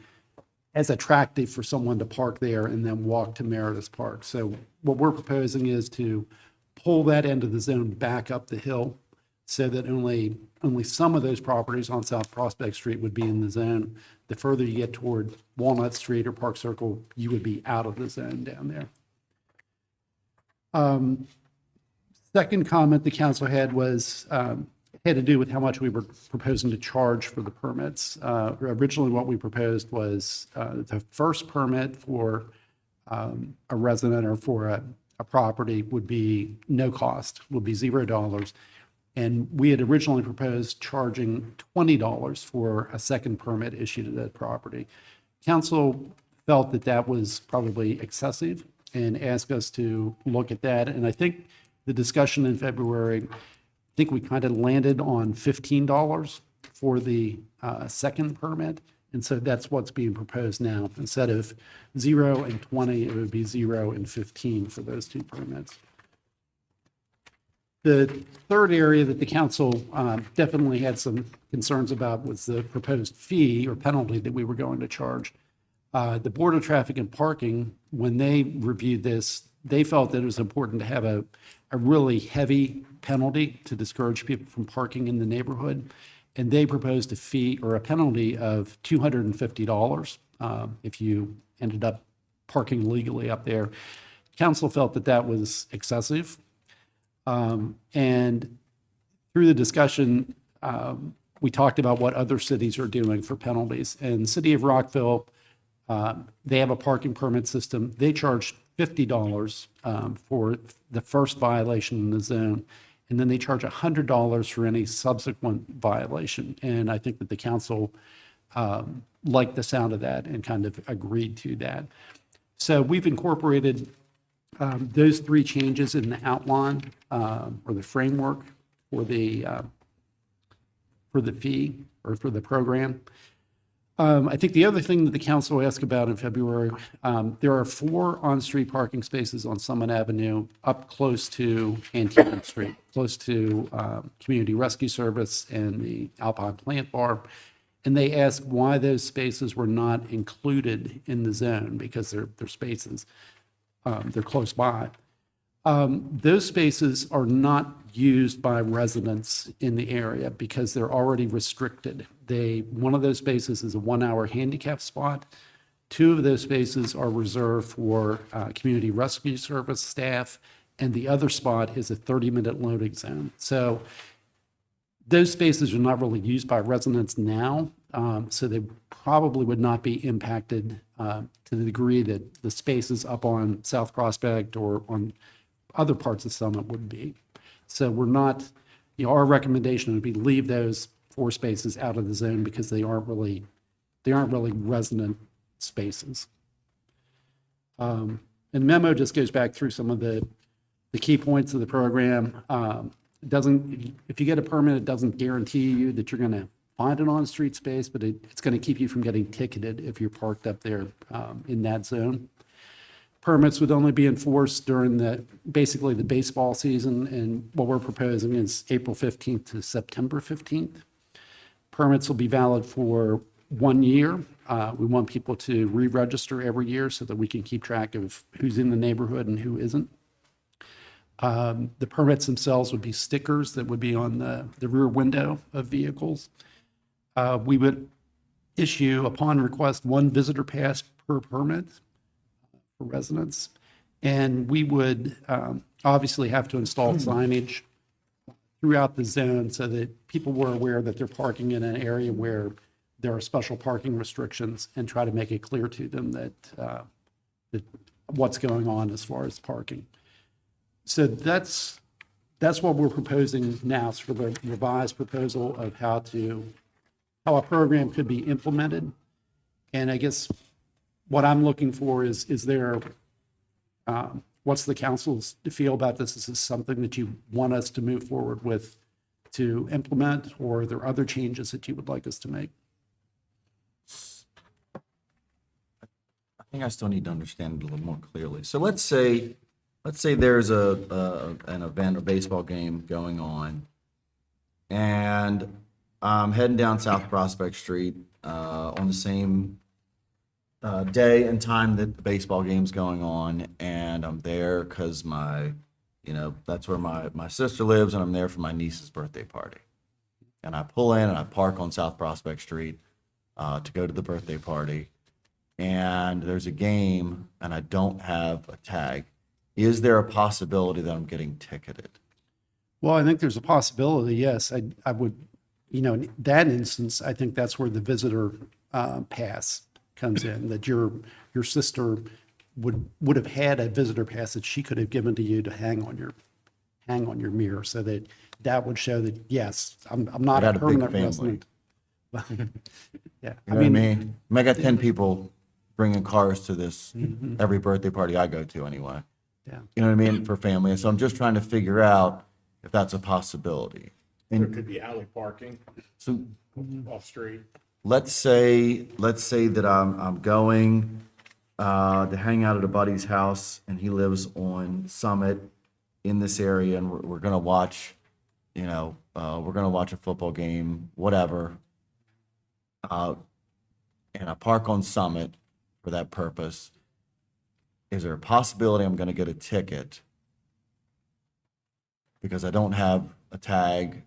as attractive for someone to park there and then walk to Meredith Park. So what we're proposing is to pull that end of the zone back up the hill so that only some of those properties on South Prospect Street would be in the zone. The further you get toward Walnut Street or Park Circle, you would be out of the zone down there. Second comment the council had was had to do with how much we were proposing to charge for the permits. Originally, what we proposed was the first permit for a resident or for a property would be no cost, would be $0. And we had originally proposed charging $20 for a second permit issued at that property. Council felt that that was probably excessive and asked us to look at that. And I think the discussion in February, I think we kind of landed on $15 for the second permit. And so that's what's being proposed now. Instead of 0 and 20, it would be 0 and 15 for those two permits. The third area that the council definitely had some concerns about was the proposed fee or penalty that we were going to charge. The Board of Traffic and Parking, when they reviewed this, they felt that it was important to have a really heavy penalty to discourage people from parking in the neighborhood. And they proposed a fee or a penalty of $250 if you ended up parking legally up there. Council felt that that was excessive. And through the discussion, we talked about what other cities are doing for penalties. And the city of Rockville, they have a parking permit system. They charge $50 for the first violation in the zone, and then they charge $100 for any subsequent violation. And I think that the council liked the sound of that and kind of agreed to that. So we've incorporated those three changes in the outline or the framework for the fee or for the program. I think the other thing that the council asked about in February, there are 4 on-street parking spaces on Summit Avenue up close to Antietam Street, close to Community Rescue Service and the Alpine Plant Bar. And they asked why those spaces were not included in the zone because they're spaces. They're close by. Those spaces are not used by residents in the area because they're already restricted. One of those spaces is a 1-hour handicap spot. 2 of those spaces are reserved for community rescue service staff, and the other spot is a 30-minute loading zone. So those spaces are not really used by residents now, so they probably would not be impacted to the degree that the spaces up on South Prospect or on other parts of Summit would be. So we're not, our recommendation would be leave those 4 spaces out of the zone because they aren't really resident spaces. And the memo just goes back through some of the key points of the program. It doesn't, if you get a permit, it doesn't guarantee you that you're going to find an on-street space, but it's going to keep you from getting ticketed if you're parked up there in that zone. Permits would only be enforced during basically the baseball season, and what we're proposing is April 15th to September 15th. Permits will be valid for 1 year. We want people to re-register every year so that we can keep track of who's in the neighborhood and who isn't. The permits themselves would be stickers that would be on the rear window of vehicles. We would issue, upon request, 1 visitor pass per permit for residents. And we would obviously have to install signage throughout the zone so that people were aware that they're parking in an area where there are special parking restrictions, and try to make it clear to them that what's going on as far as parking. So that's what we're proposing now is for the revised proposal of how a program could be implemented. And I guess what I'm looking for is there, what's the council's feel about this? Is this something that you want us to move forward with to implement, or are there other changes that you would like us to make? I think I still need to understand it a little more clearly. So let's say there's an event, a baseball game going on, and I'm heading down South Prospect Street on the same day and time that the baseball game's going on, and I'm there because that's where my sister lives, and I'm there for my niece's birthday party. And I pull in and I park on South Prospect Street to go to the birthday party, and there's a game and I don't have a tag. Is there a possibility that I'm getting ticketed? Well, I think there's a possibility, yes. I would, in that instance, I think that's where the visitor pass comes in, that your sister would have had a visitor pass that she could have given to you to hang on your mirror, so that would show that, yes, I'm not I a got a big permanent family. resident. Yeah, You know what I mean? I got 10 people bringing cars to this every birthday party I go to anyway. Yeah. You know what I mean? For family. And so I'm just trying to figure out if that's a possibility. There And could be alley parking so off street. let's say that I'm going to hang out at a buddy's house, and he lives on Summit in this area, and we're gonna watch, we're gonna watch a football game, whatever. And I park on Summit for that purpose. Is there a possibility I'm gonna get a ticket because I don't have a tag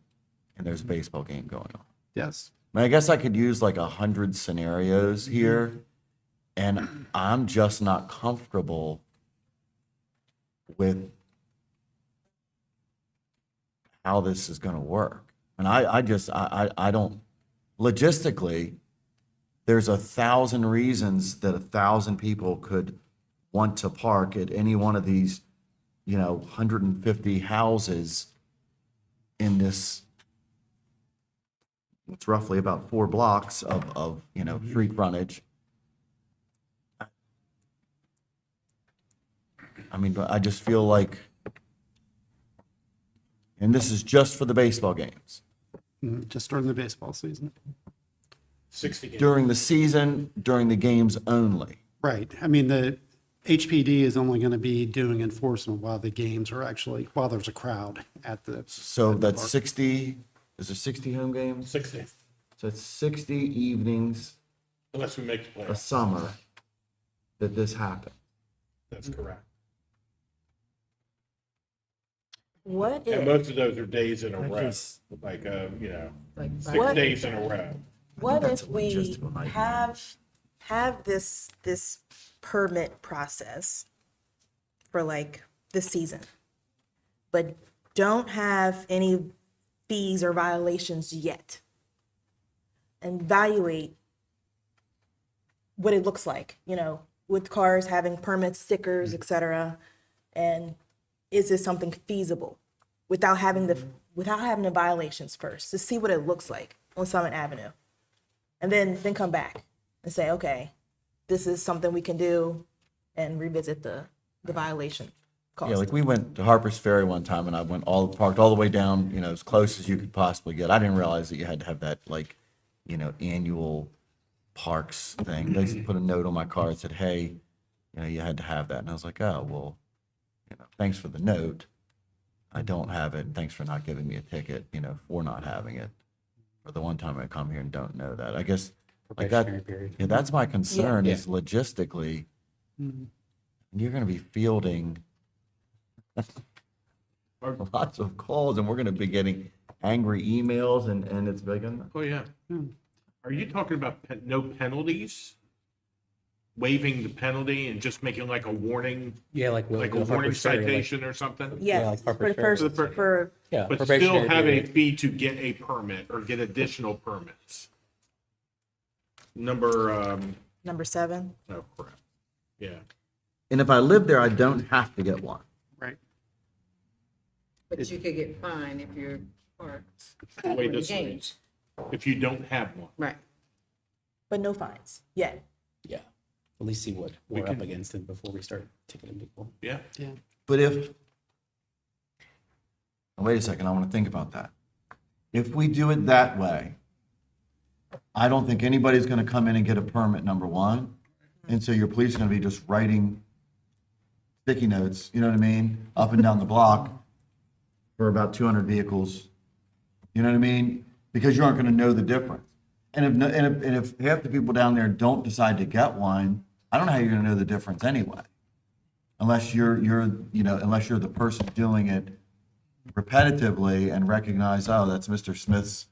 and there's a baseball game going on? Yes. I mean, I guess I could use like 100 scenarios here, and I'm just not comfortable with how this is going to work. And I don't, logistically, there's 1,000 reasons that 1,000 people could want to park at any one of these, 150 houses in this. It's roughly about 4 blocks of street frontage. I mean, I just feel like, and this is just for the baseball games. Just during the baseball season. 60 games. During the season, during the games only. Right. I mean, the HPD is only going to be doing enforcement while there's a crowd at the. So at the that's park. 60, is there 60 home games? 60. So it's 60 evenings Unless we make the a playoffs. summer that this happened. That's correct. What And if, most of those are days in a I row, just- like, you know, Like, six What- days in a row. what that's if a we logistical nightmare. have this permit process for like this season, but don't have any fees or violations yet? And evaluate what it looks like, with cars having permits, stickers, et cetera. And is this something feasible without having the violations first, to see what it looks like on Summit Avenue? And then come back and say, okay, this is something we can do, and revisit the violation cost. Yeah, like we went to Harper's Ferry one time and I parked all the way down, as close as you could possibly get. I didn't realize that you had to have that annual parks thing. They just put a note on my car that said, hey, you had to have that. And I was like, oh, well, thanks for the note. I don't have it. Thanks for not giving me a ticket, for not having it. For the one time I come here and don't know that. I guess like that, Probationary period. yeah, that's my concern Yeah. is logistically, you're going to be fielding lots of calls and we're going to be getting angry emails and it's like, Oh, yeah. Are you talking about no penalties? Waiving the penalty and just making like a warning, Yeah, like. like a Harper's warning Ferry, like- citation or something? Yes, like for Harper's the Ferry. first, for, Yeah. But probationary still have a period. fee to get a permit or get additional permits. Number, number 7. oh, crap. Yeah. and if I live there, I don't have to get one. Right. But you could get fined if you're parked. The way for the this game. reads. If you don't have one. Right. But no fines yet. Yeah. At least see what We we're up can- against it before we start ticketing people. Yeah. But wait a second, I want to think about that. If we do it that way, I don't think anybody's going to come in and get a permit, number one. And so your police are going to be just writing sticky notes, you know what I mean, up and down the block for about 200 vehicles. You know what I mean? Because you aren't going to know the difference. And if half the people down there don't decide to get one, I don't know how you're going to know the difference anyway. Unless you're the person doing it repetitively and recognize, oh, that's Mr. Smith's,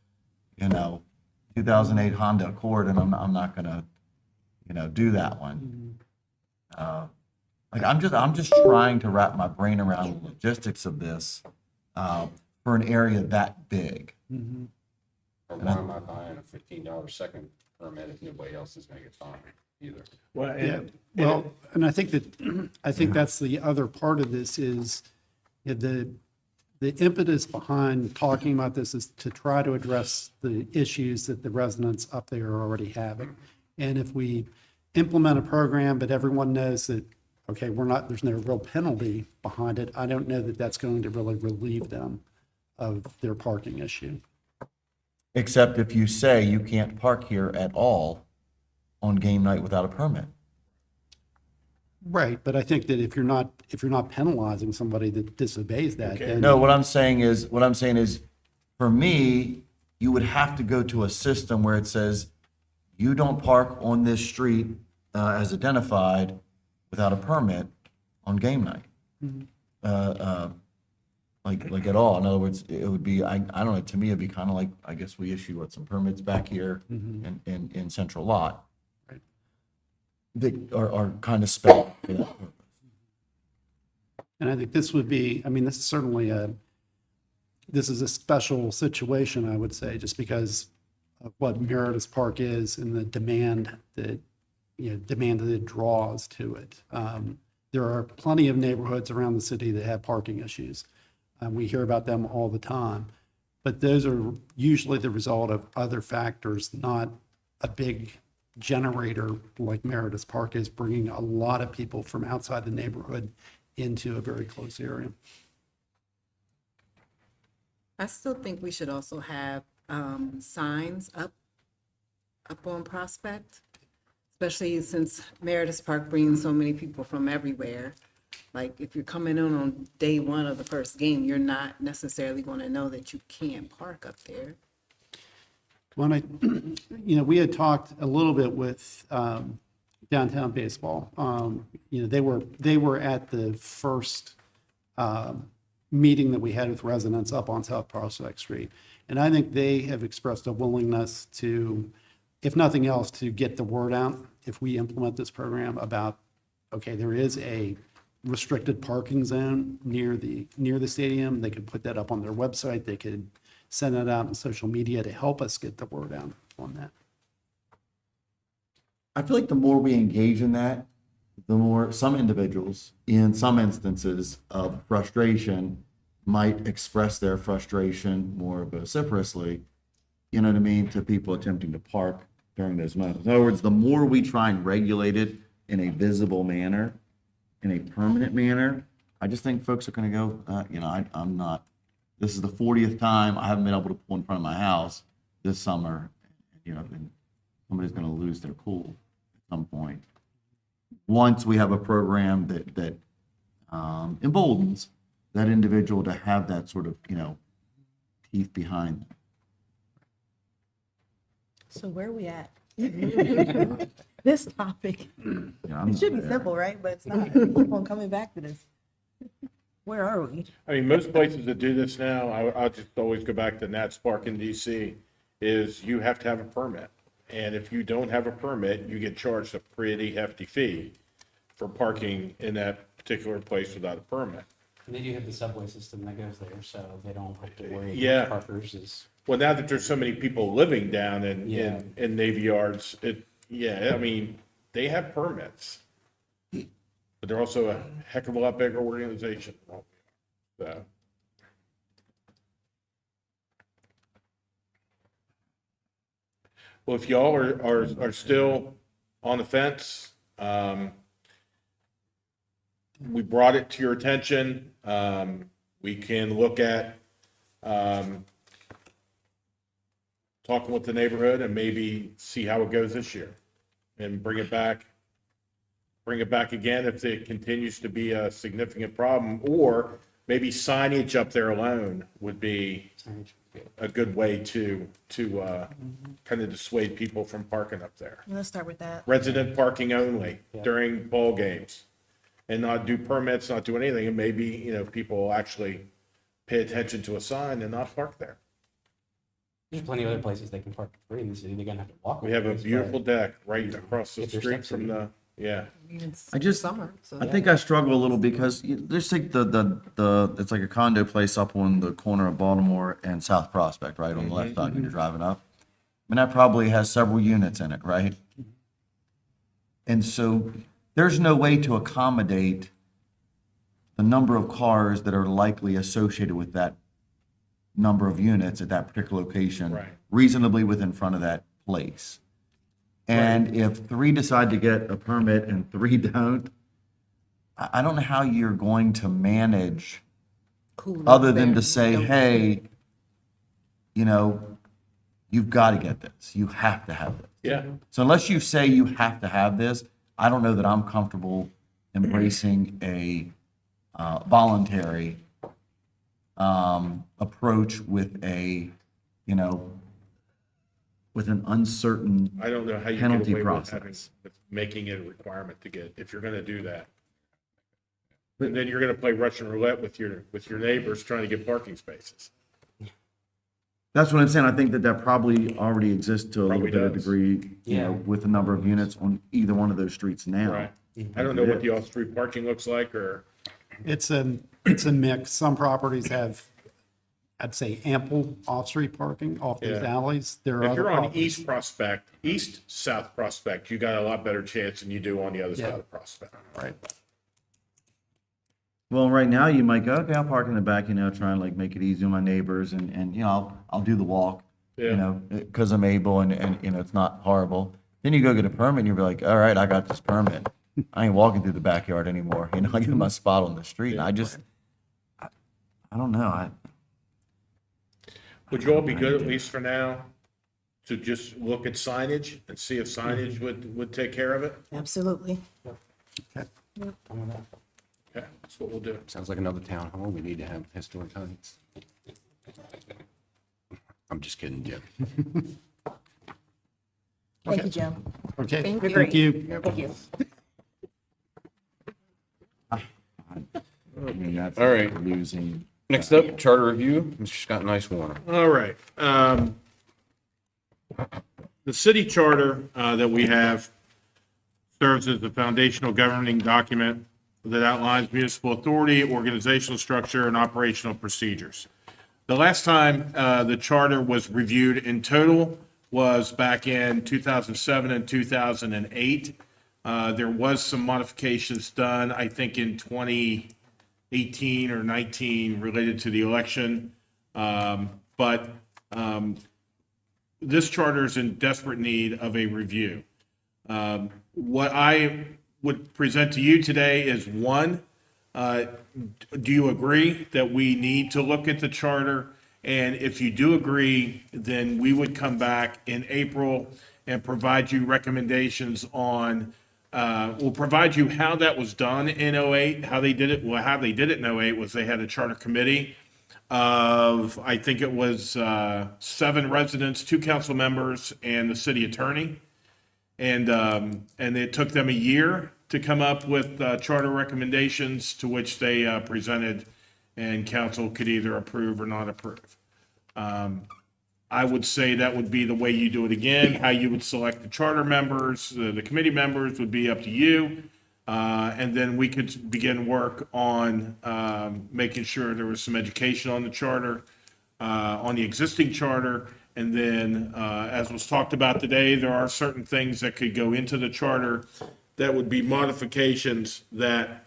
2008 Honda Accord, and I'm not gonna, do that one. I'm just trying to wrap my brain around the logistics of this for an area that big. Or why am I buying a $15 second permit if nobody else is gonna get fined either? Well, Yeah, well, and I think that's the other part of this is the impetus behind talking about this is to try to address the issues that the residents up there are already having. And if we implement a program, but everyone knows that, okay, there's no real penalty behind it, I don't know that that's going to really relieve them of their parking issue. Except if you say you can't park here at all on game night without a permit. Right, but I think that if you're not penalizing somebody that disobeys that, then. No, what I'm saying is, for me, you would have to go to a system where it says, you don't park on this street as identified without a permit on game night. Like at all. In other words, it would be, I don't know, to me, it'd be kind of like, I guess we issue some permits back here in Central Lot. Right. That are kind of spelled for that purpose. And I think this would be, I mean, this is certainly this is a special situation, I would say, just because of what Meredith Park is and the demand that it draws to it. There are plenty of neighborhoods around the city that have parking issues. We hear about them all the time, but those are usually the result of other factors, not a big generator like Meredith Park is, bringing a lot of people from outside the neighborhood into a very close area. I still think we should also have signs up on Prospect, especially since Meredith Park brings so many people from everywhere. Like if you're coming in on day one of the first game, you're not necessarily going to know that you can't park up there. When we had talked a little bit with Downtown Baseball. They were at the first meeting that we had with residents up on South Prospect Street. And I think they have expressed a willingness to, if nothing else, to get the word out if we implement this program about, okay, there is a restricted parking zone near the stadium. They could put that up on their website. They could send it out on social media to help us get the word out on that. I feel like the more we engage in that, the more some individuals, in some instances of frustration, might express their frustration more vociferously, you know what I mean, to people attempting to park during those moments. In other words, the more we try and regulate it in a visible manner, in a permanent manner, I just think folks are going to go, I'm not, this is the 40th time I haven't been able to pull in front of my house this summer, and somebody's going to lose their cool at some point. Once we have a program that emboldens that individual to have that sort of, teeth behind them. So where are we at? This topic. I'm It should be not there. simple, right? But it's not. We keep on coming back to this. Where are we? I mean, most places that do this now, I'll just always go back to Nats Park in DC, is you have to have a permit. And if you don't have a permit, you get charged a pretty hefty fee for parking in that particular place without a permit. And they do have the subway system that goes there, so they don't have to worry Yeah. about parkers is. Well, now that there's so many people living down Yeah. in Navy Yards, I mean, they have permits. But they're also a heck of a lot bigger organization. So, well, if y'all are still on the fence, we brought it to your attention. We can look at talking with the neighborhood and maybe see how it goes this year and bring it back again if it continues to be a significant problem, or maybe signage up there alone would be a good way to kind of dissuade people from parking up there. Let's start with that. Resident parking only during ball games, and not do permits, not do anything, and maybe, people will actually pay attention to a sign and not park there. There's plenty of other places they can park for free in the city. They're gonna have to walk. We have a ways, but- beautiful deck right across the Get their street steps from in. It's I just- summer, so. I think I struggle a little because there's like it's like a condo place up on the corner of Baltimore and South Prospect, right, on the left side when you're driving up. And that probably has several units in it, right? And so there's no way to accommodate the number of cars that are likely associated with that number of units at that particular location Right. reasonably within front of that place. And if 3 decide to get a permit and 3 don't, I don't know how you're going to manage Cool other up than there. to say, Don't- hey, you've got to get this. You have to have this. Yeah, So unless you say you have to have this, I don't know that I'm comfortable embracing a voluntary approach with with an uncertain, I don't know how you get Penalty away with having, process. with making it a requirement to get, if you're gonna do that. But then you're gonna play Russian roulette with your neighbors trying to get parking spaces. that's what I'm saying. I think that probably already exists to a little Probably bit of does. degree, Yeah. with the number of units on either one of those streets now. Right. I don't know what the off-street parking looks like, or, It's a mix. Some properties have, I'd say, ample off-street parking off those Yeah. alleys. There are if other you're on properties. South Prospect, you got a lot better chance than you do on the other side Yeah. of Prospect. Right. Well, right now you might go, okay, I'll park in the back, try and like make it easy on my neighbors and I'll do the walk, Yeah. because I'm able and it's not horrible. Then you go get a permit and you'll be like, all right, I got this permit. I ain't walking through the backyard anymore. I get my spot on the street. And I don't know. Would you all be good, at least for now, to just look at signage and see if signage would take care of it? Absolutely. I'm with that. Okay, that's what we'll do. Sounds like another town hall. We need to have historic heights. I'm just kidding, Jim. Thank you, Jim. Okay, Thank You're you. great. thank you. Thank you. All right. Losing. Next up, charter review, Mr. Scott Nice-Warner. All right. The city charter that we have serves as the foundational governing document that outlines municipal authority, organizational structure, and operational procedures. The last time the charter was reviewed in total was back in 2007 and 2008. There was some modifications done, I think, in 2018 or 19 related to the election. But this charter is in desperate need of a review. What I would present to you today is one, do you agree that we need to look at the charter? And if you do agree, then we would come back in April and provide you recommendations on, we'll provide you how that was done in '08, how they did it. Well, how they did it in '08 was they had a charter committee of, I think it was 7 residents, 2 council members, and the city attorney. And it took them a year to come up with charter recommendations to which they presented, and council could either approve or not approve. I would say that would be the way you do it again. How you would select the charter members, the committee members would be up to you. And then we could begin work on making sure there was some education on the charter, on the existing charter. And then, as was talked about today, there are certain things that could go into the charter that would be modifications that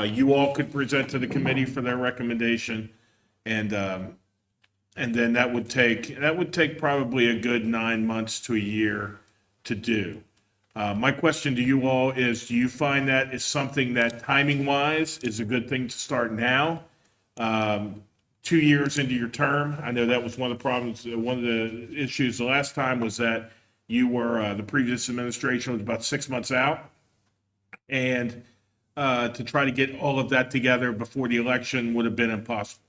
you all could present to the committee for their recommendation. And then that would take probably a good 9 months to a year to do. My question to you all is, do you find that is something that timing wise is a good thing to start now? 2 years into your term. I know that was one of the problems, one of the issues the last time was that you were, the previous administration was about 6 months out. And to try to get all of that together before the election would have been impossible.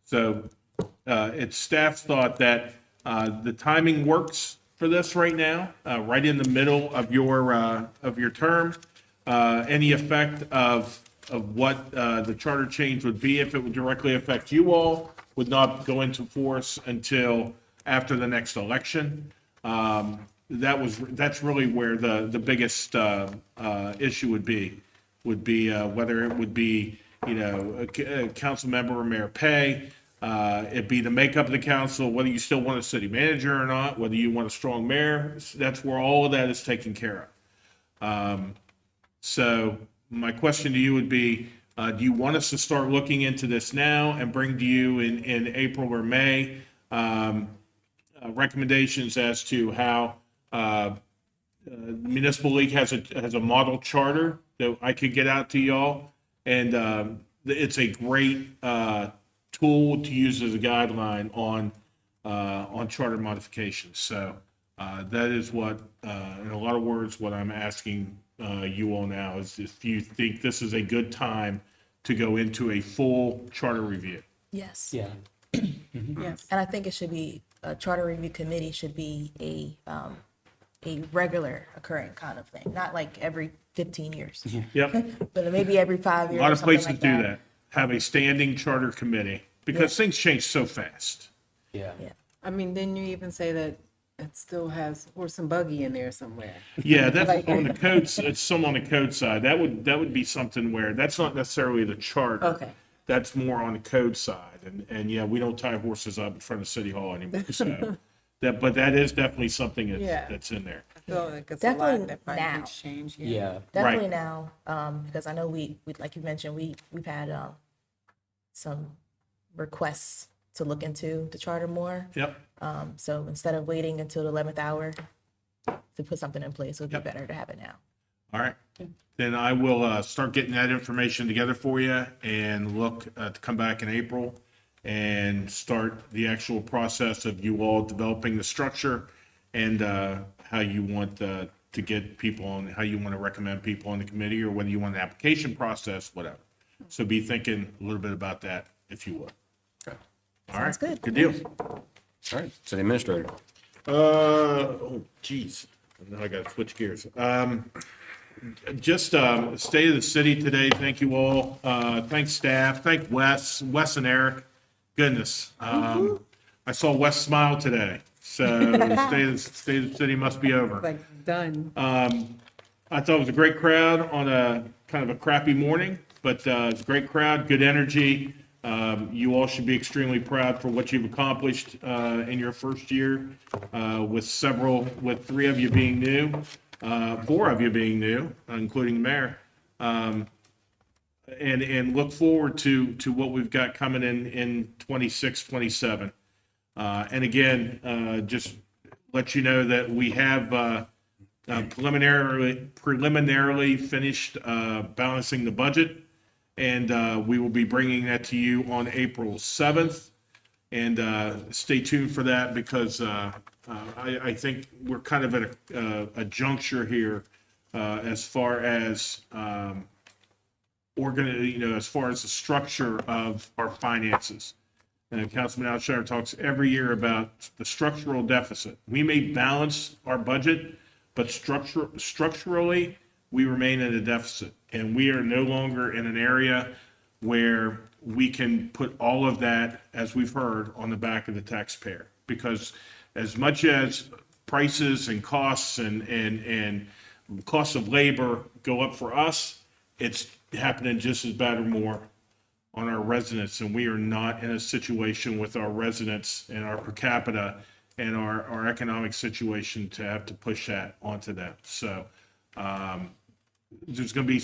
So it's staff's thought that the timing works for this right now, right in the middle of your term. Any effect of what the charter change would be if it would directly affect you all would not go into force until after the next election. That's really where the biggest issue would be whether it would be, a council member or mayor pay. It'd be the makeup of the council, whether you still want a city manager or not, whether you want a strong mayor. That's where all of that is taken care of. So my question to you would be, do you want us to start looking into this now and bring to you in April or May recommendations as to how Municipal League has a model charter that I could get out to y'all? And it's a great tool to use as a guideline on charter modifications. So that is what, in a lot of words, what I'm asking you all now is if you think this is a good time to go into a full charter review. Yes. Yeah. Yes. And I think it should be, a charter review committee should be a regular occurring kind of thing, not like every 15 years. Yep. But maybe every 5 A years lot or of something places like do that. Have a standing charter committee because things change so fast. Yeah. Yeah. I mean, didn't you even say that it still has horse and buggy in there somewhere? Yeah, that's on the codes. It's some on the code side. That would be something where that's not necessarily the charter. Okay. That's more on the code side. And yeah, we don't tie horses up in front of City Hall anymore. So but that is definitely something Yeah. that's in there. I feel like it's Definitely a lot that probably now. needs change. Yeah. Definitely now, because I know we like you mentioned, we've had some requests to look into the charter more. Yep. So instead of waiting until the 11th hour to put something in place, it would be Yep. better to have it now. All right. Then I will start getting that information together for you and look to come back in April and start the actual process of you all developing the structure and how you want to get people on, how you want to recommend people on the committee, or whether you want an application process, whatever. So be thinking a little bit about that if you would. Okay. All right. Sounds good. Good deal. All right, city administrator. Oh, geez. Now I gotta switch gears. Just state of the city today. Thank you all. Thanks staff. Thank Wes and Eric. Goodness. I saw Wes smile today. So state of the city must be over. Like, done. I thought it was a great crowd on a kind of a crappy morning, but it's a great crowd, good energy. You all should be extremely proud for what you've accomplished in your first year with 3 of you being new, 4 of you being new, including the mayor. And look forward to what we've got coming in 26, 27. And again, just let you know that we have preliminarily finished balancing the budget, and we will be bringing that to you on April 7th. And stay tuned for that, because I think we're kind of at a juncture here as far as as far as the structure of our finances. And Councilman Alshire talks every year about the structural deficit. We may balance our budget, but structurally, we remain in a deficit. And we are no longer in an area where we can put all of that, as we've heard, on the back of the taxpayer. Because as much as prices and costs and costs of labor go up for us, it's happening just as bad or more on our residents. And we are not in a situation with our residents and our per capita and our economic situation to have to push that onto them. So there's going to be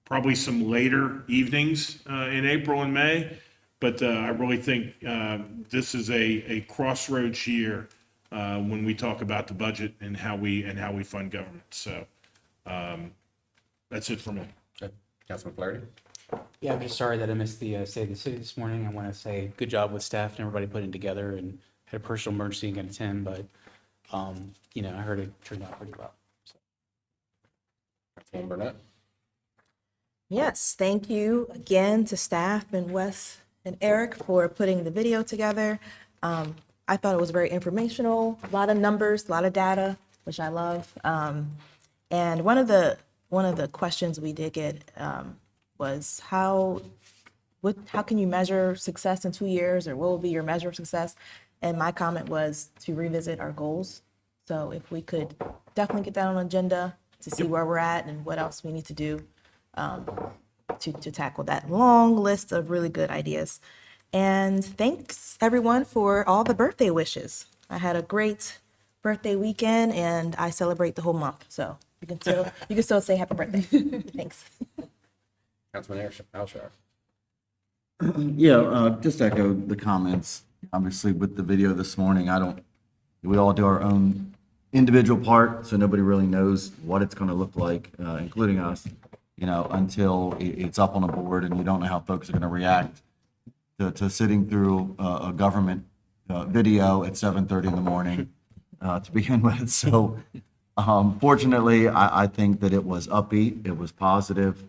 probably some later evenings in April and May, but I really think this is a crossroads year when we talk about the budget and how we fund government. So that's it for me. Okay. Councilman Flaherty? Yeah, I'm just sorry that I missed the State of the City this morning. I want to say good job with staff and everybody putting it together, and had a personal emergency and couldn't attend, but, I heard it turned out pretty well. So. Councilwoman Burnett? Yes, thank you again to staff and Wes and Eric for putting the video together. I thought it was very informational, a lot of numbers, a lot of data, which I love. And one of the questions we did get was how can you measure success in 2 years, or what will be your measure of success? And my comment was to revisit our goals. So if we could definitely get that on agenda to see where we're at and what else we need to do to tackle that long list of really good ideas. And thanks everyone for all the birthday wishes. I had a great birthday weekend, and I celebrate the whole month. So you can still say happy birthday. Thanks. Councilman Alshire? Yeah, just echo the comments. Obviously, with the video this morning, we all do our own individual part, so nobody really knows what it's going to look like, including us, until it's up on a board, and you don't know how folks are going to react to sitting through a government video at 7:30 in the morning to begin with. So fortunately, I think that it was upbeat, it was positive,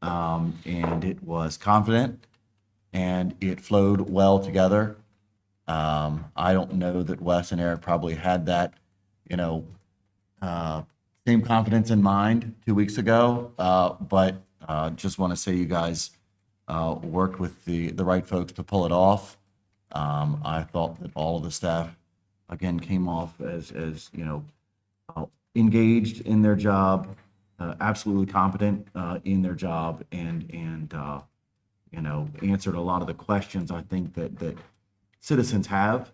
and it was confident, and it flowed well together. I don't know that Wes and Eric probably had that, same confidence in mind 2 weeks ago, but just want to say you guys worked with the right folks to pull it off. I thought that all of the staff, again, came off as engaged in their job, absolutely competent in their job, and answered a lot of the questions I think that citizens have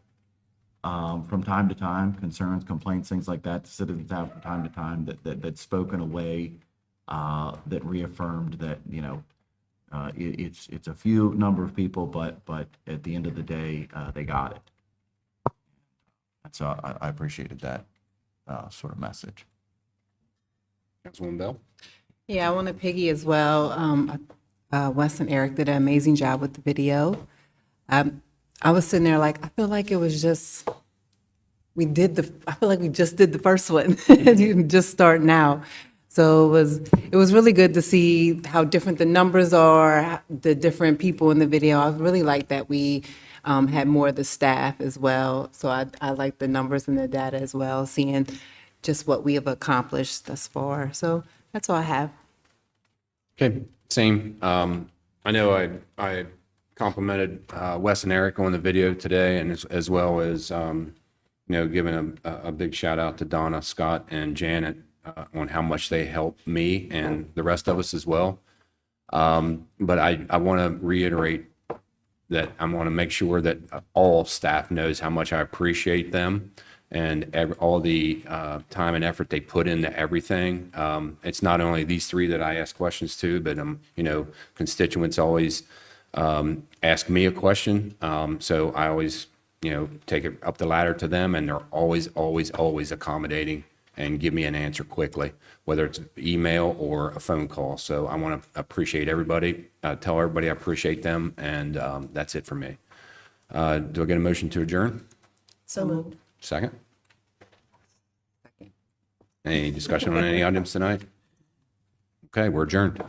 from time to time, concerns, complaints, things like that. Citizens have from time to time that spoke in a way that reaffirmed that it's a few number of people, but at the end of the day, they got it. And so I appreciated that sort of message. Councilwoman Bell? Yeah, I want to piggy as well. Wes and Eric did an amazing job with the video. I was sitting there like, I feel like it was just, I feel like we just did the first one, just starting out. So it was really good to see how different the numbers are, the different people in the video. I really like that we had more of the staff as well. So I like the numbers and the data as well, seeing just what we have accomplished thus far. So that's all I have. Okay, same. I know I complimented Wes and Eric on the video today, and as well as, giving a big shout out to Donna, Scott, and Janet on how much they helped me and the rest of us as well. But I want to reiterate that I want to make sure that all staff knows how much I appreciate them and all the time and effort they put into everything. It's not only these three that I ask questions to, but constituents always ask me a question. So I always, take it up the ladder to them, and they're always accommodating and give me an answer quickly, whether it's email or a phone call. So I want to appreciate everybody, tell everybody I appreciate them, and that's it for me. Do I get a motion to adjourn? So moved. Second? Any discussion on any items tonight? Okay, we're adjourned.